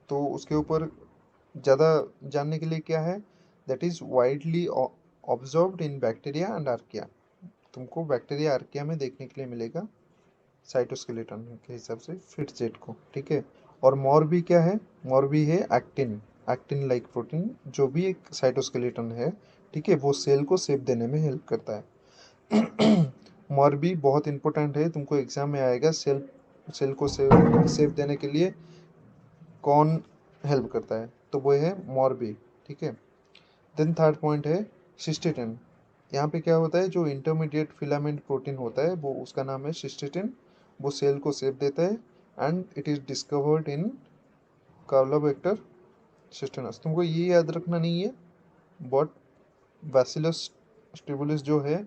तो उसके ऊपर ज़्यादा जानने के लिए क्या है, that is widely observed in bacteria and archaea. तुमको बैक्टीरिया आर्किया में देखने के लिए मिलेगा साइटोस्केलेटन के हिसाब से फिट्जेड को, ठीक है। और मॉर्बी क्या है, मॉर्बी है एक्टिन, एक्टिन लाइक प्रोटीन, जो भी एक साइटोस्केलेटन है, ठीक है, वो सेल को शेप देने में हेल्प करता है। मॉर्बी बहुत इंपॉर्टेंट है, तुमको एग्जाम में आएगा, सेल को शेप देने के लिए कौन हेल्प करता है, तो वो है मॉर्बी, ठीक है। देन थर्ड पॉइंट है सिस्टेटिन। यहाँ पे क्या होता है, जो इंटरमीडिएट फिलामेंट प्रोटीन होता है वो उसका नाम है सिस्टेटिन, वो सेल को शेप देता है and it is discovered in Caulobacter सिस्टेनस। तुमको ये याद रखना नहीं है, बट बैसिलस स्टेबुलस जो है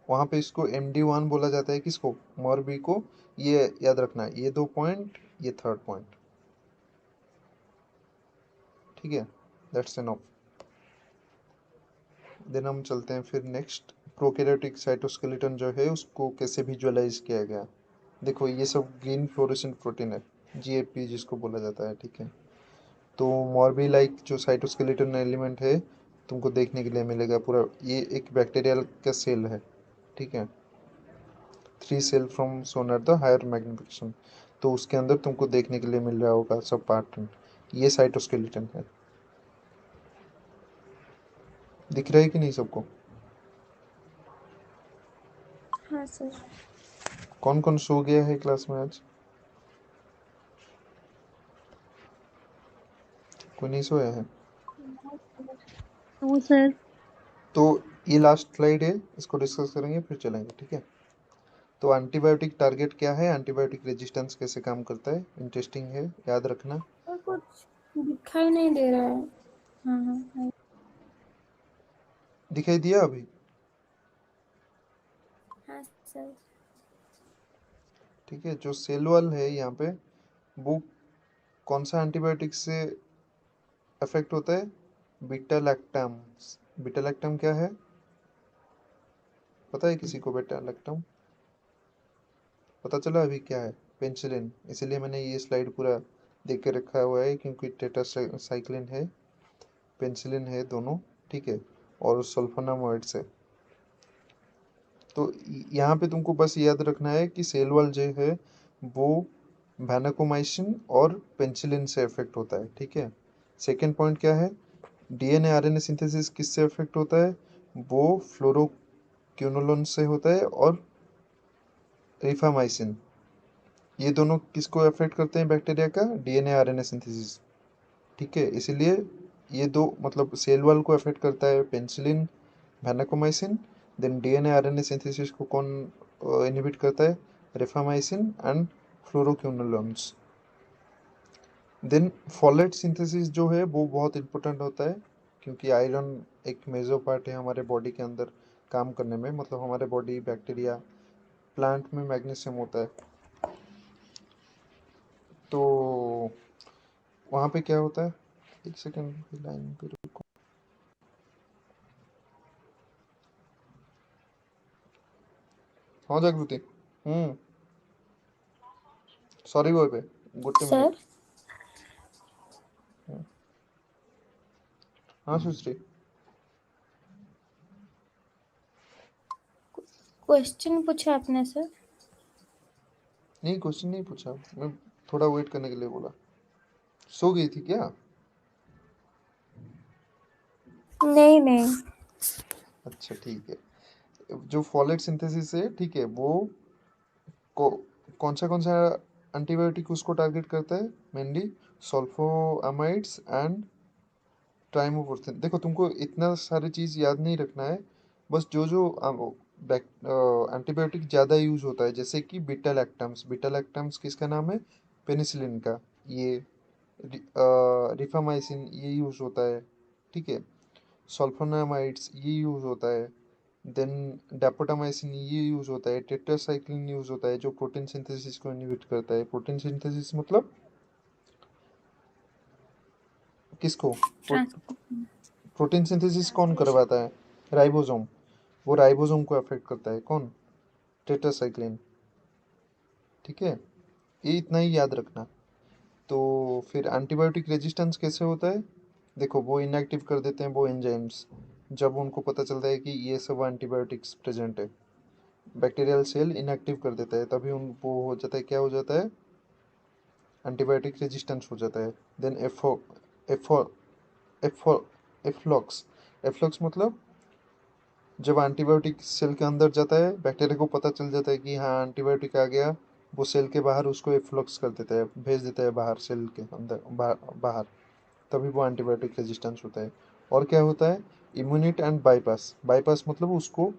वहाँ पे इसको MD1 बोला जाता है, किसको, मॉर्बी को। ये याद रखना है, ये 2 पॉइंट, ये थर्ड पॉइंट, ठीक है, दैट्स एनफ। देन हम चलते हैं फिर नेक्स्ट, प्रोकैरियोटिक साइटोस्केलेटन जो है उसको कैसे विजुअलाइज किया गया। देखो ये सब ग्रीन फ्लोरेसेंट प्रोटीन है, GFP जिसको बोला जाता है, ठीक है। तो मॉर्बी लाइक जो साइटोस्केलेटन एलिमेंट है तुमको देखने के लिए मिलेगा पूरा, ये एक बैक्टीरियल का सेल है, ठीक है, 3 cell from sonar the higher magnification. तो उसके अंदर तुमको देखने के लिए मिल रहा होगा सब पार्ट, ये साइटोस्केलेटन है। दिख रहा है कि नहीं सबको? हाँ सर। कौन कौन सो गया है क्लास में आज? कोई नहीं सोया है? No sir. तो ये लास्ट स्लाइड है, इसको डिस्कस करेंगे फिर चलेंगे, ठीक है। तो एंटीबायोटिक टारगेट क्या है, एंटीबायोटिक रेजिस्टेंस कैसे काम करता है, इंटरेस्टिंग है, याद रखना। और कुछ दिखाई नहीं दे रहा है। हाँ हाँ दिखाई दिया अभी? हाँ सर। ठीक है, जो सेल वॉल है यहाँ पे, वो कौन सा एंटीबायोटिक से अफेक्ट होता है, बीटा लैक्टम। बीटा लैक्टम क्या है, पता है किसी को? बीटा लैक्टम पता चला अभी क्या है? पेनिसिलिन। इसीलिए मैंने ये स्लाइड पूरा देख के रखा हुआ है, क्योंकि टेट्रासाइक्लिन है, पेनिसिलिन है, दोनों, ठीक है, और सल्फोनामाइड्स है। तो यहाँ पे तुमको बस याद रखना है कि सेल वॉल जो है वो वैनाकोमाइसिन और पेनिसिलिन से अफेक्ट होता है, ठीक है। सेकेंड पॉइंट क्या है, DNA RNA सिंथेसिस किससे अफेक्ट होता है, वो फ्लोरोक्विनोलोन से होता है, और रिफामाइसिन, ये दोनों किसको अफेक्ट करते हैं, बैक्टीरिया का DNA RNA सिंथेसिस, ठीक है। इसीलिए ये दो, मतलब सेल वॉल को अफेक्ट करता है penicillin, vancomycin, then DNA RNA synthesis को कौन इनहिबिट करता है, rifamycin and fluoroquinolones. Then folate synthesis जो है वो बहुत इंपॉर्टेंट होता है, क्योंकि आयरन एक मेजर पार्ट है हमारे बॉडी के अंदर काम करने में, मतलब हमारे बॉडी, बैक्टीरिया, प्लांट में मैग्नीशियम होता है। तो वहाँ पे क्या होता है, एक सेकेंड लाइन पे रुको। हाँ जागृति, सॉरी बॉय पे, गुड मिनट। सर। हाँ सुश्री। क्वेश्चन पूछा आपने सर? नहीं क्वेश्चन नहीं पूछा, मैं थोड़ा वेट करने के लिए बोला। सो गई थी क्या? नहीं नहीं। अच्छा ठीक है, जो फॉलेट सिंथेसिस है, ठीक है, वो को, कौन सा एंटीबायोटिक उसको टारगेट करता है, मेनली सल्फोअमाइड्स एंड ट्राइमोपोर्सिन। देखो तुमको इतना सारी चीज़ याद नहीं रखना है, बस जो जो एंटीबायोटिक ज़्यादा यूज होता है, जैसे कि बीटा लैक्टम्स। बीटा लैक्टम्स किसका नाम है, पेनिसिलिन का, ये रिफामाइसिन ये यूज होता है, ठीक है। सल्फोनामाइड्स ये यूज होता है, देन डापोटामाइसिन ये यूज होता है, टेट्रासाइक्लिन यूज होता है जो प्रोटीन सिंथेसिस को इनहिबिट करता है। प्रोटीन सिंथेसिस मतलब किसको? ट्रांसक्रिप्शन। प्रोटीन सिंथेसिस कौन करवाता है? राइबोसोम। वो राइबोसोम को अफेक्ट करता है, कौन? टेट्रासाइक्लिन, ठीक है। ये इतना ही याद रखना। तो फिर एंटीबायोटिक रेजिस्टेंस कैसे होता है? देखो, वो इनएक्टिव कर देते हैं वो एंजाइम्स जब उनको पता चलता है कि ये सब एंटीबायोटिक्स प्रेजेंट है। बैक्टीरियल सेल इनएक्टिव कर देता है, तभी उन वो हो जाता है, क्या हो जाता है? एंटीबायोटिक रेजिस्टेंस हो जाता है। देन एफो एफो एफो एफ्लॉक्स। एफ्लॉक्स मतलब जब एंटीबायोटिक सेल के अंदर जाता है, बैक्टीरिया को पता चल जाता है कि हाँ एंटीबायोटिक आ गया, वो सेल के बाहर उसको एफ्लॉक्स कर देता है, भेज देता है बाहर सेल के अंदर, बाहर, तभी वो एंटीबायोटिक रेजिस्टेंस होता है। और क्या होता है? इम्यूनिट एंड बाईपास। बाईपास मतलब उसको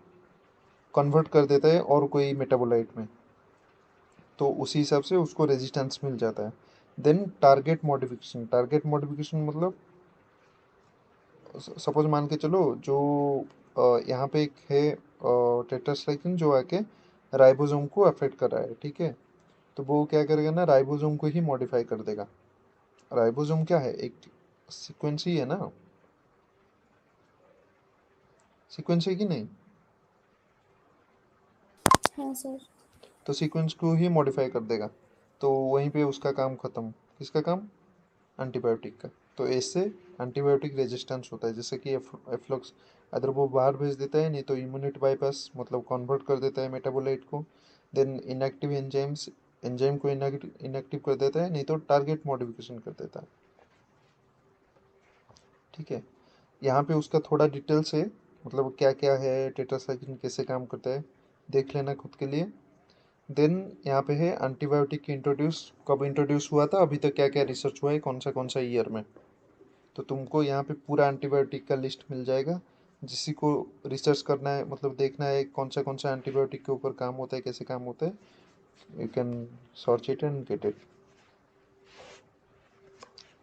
कन्वर्ट कर देता है और कोई मेटाबोलाइट में, तो उसी हिसाब से उसको रेजिस्टेंस मिल जाता है। Then target modification. Target modification मतलब सपोज मान के चलो, जो यहाँ पे एक है टेट्रासाइक्लिन जो आके राइबोसोम को अफेक्ट कर रहा है, ठीक है। तो वो क्या करेगा ना, राइबोसोम को ही मॉडिफाई कर देगा। राइबोसोम क्या है? एक सीक्वेंस ही है ना, सीक्वेंस है कि नहीं? हाँ सर। तो सीक्वेंस को ही मॉडिफाई कर देगा, तो वहीं पे उसका काम खत्म। किसका काम? एंटीबायोटिक का। तो इससे एंटीबायोटिक रेजिस्टेंस होता है, जैसे कि एफ्लक्स अगर वो बाहर भेज देता है, नहीं तो इम्यूनिट बाईपास मतलब कन्वर्ट कर देता है मेटाबोलाइट को। देन इनएक्टिव एंजाइम्स, एंजाइम को इनएक्टिव कर देता है, नहीं तो टारगेट मॉडिफिकेशन कर देता है, ठीक है। यहाँ पे उसका थोड़ा डिटेल से मतलब क्या क्या है, टेट्रासाइक्लिन कैसे काम करता है, देख लेना खुद के लिए। देन यहाँ पे है एंटीबायोटिक इंट्रोड्यूस कब इंट्रोड्यूस हुआ था, अभी तक क्या क्या रिसर्च हुआ है, कौन सा ईयर में। तो तुमको यहाँ पे पूरा एंटीबायोटिक का लिस्ट मिल जाएगा। जिसी को रिसर्च करना है, मतलब देखना है कौन सा एंटीबायोटिक के ऊपर काम होता है, कैसे काम होता है, you can search it and get it,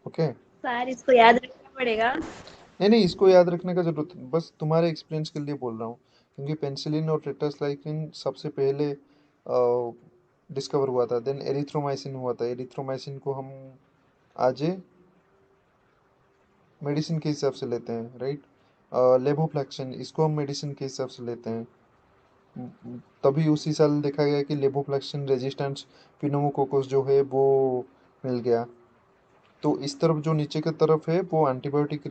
okay. Sir इसको याद रखना पड़ेगा। नहीं, इसको याद रखने का जरूरत नहीं, बस तुम्हारे एक्सपीरियंस के लिए बोल रहा हूँ, क्योंकि पेनिसिलिन और टेट्रासाइक्लिन सबसे पहले डिस्कवर हुआ था। देन एरिथ्रोमाइसिन हुआ था। एरिथ्रोमाइसिन को हम आज मेडिसिन के हिसाब से लेते हैं, राइट। लेवोफ्लैक्सिन, इसको हम मेडिसिन के हिसाब से लेते हैं। तभी उसी साल देखा गया कि लेवोफ्लैक्सिन रेजिस्टेंस पिनोमोकोकस जो है वो मिल गया। तो इस तरफ जो नीचे की तरफ है वो एंटीबायोटिक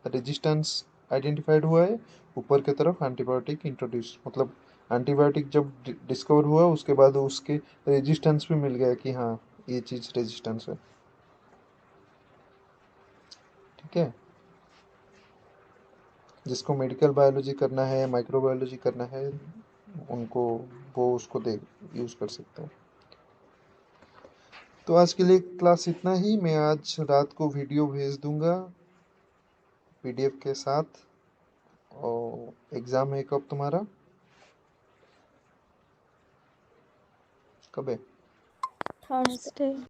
रेजिस्टेंस आइडेंटिफाइड हुआ है, ऊपर की तरफ एंटीबायोटिक इंट्रोड्यूस, मतलब एंटीबायोटिक जब डिस्कवर हुआ उसके बाद उसके रेजिस्टेंस भी मिल गया कि हाँ ये चीज़ रेजिस्टेंस है, ठीक है। जिसको मेडिकल बायोलॉजी करना है, माइक्रोबायोलॉजी करना है, उनको वो उसको दे यूज़ कर सकते हैं। तो आज के लिए क्लास इतना ही। मैं आज रात को वीडियो भेज दूंगा पीडीएफ के साथ। और एग्ज़ाम है कब तुम्हारा? कब है? थर्सडे।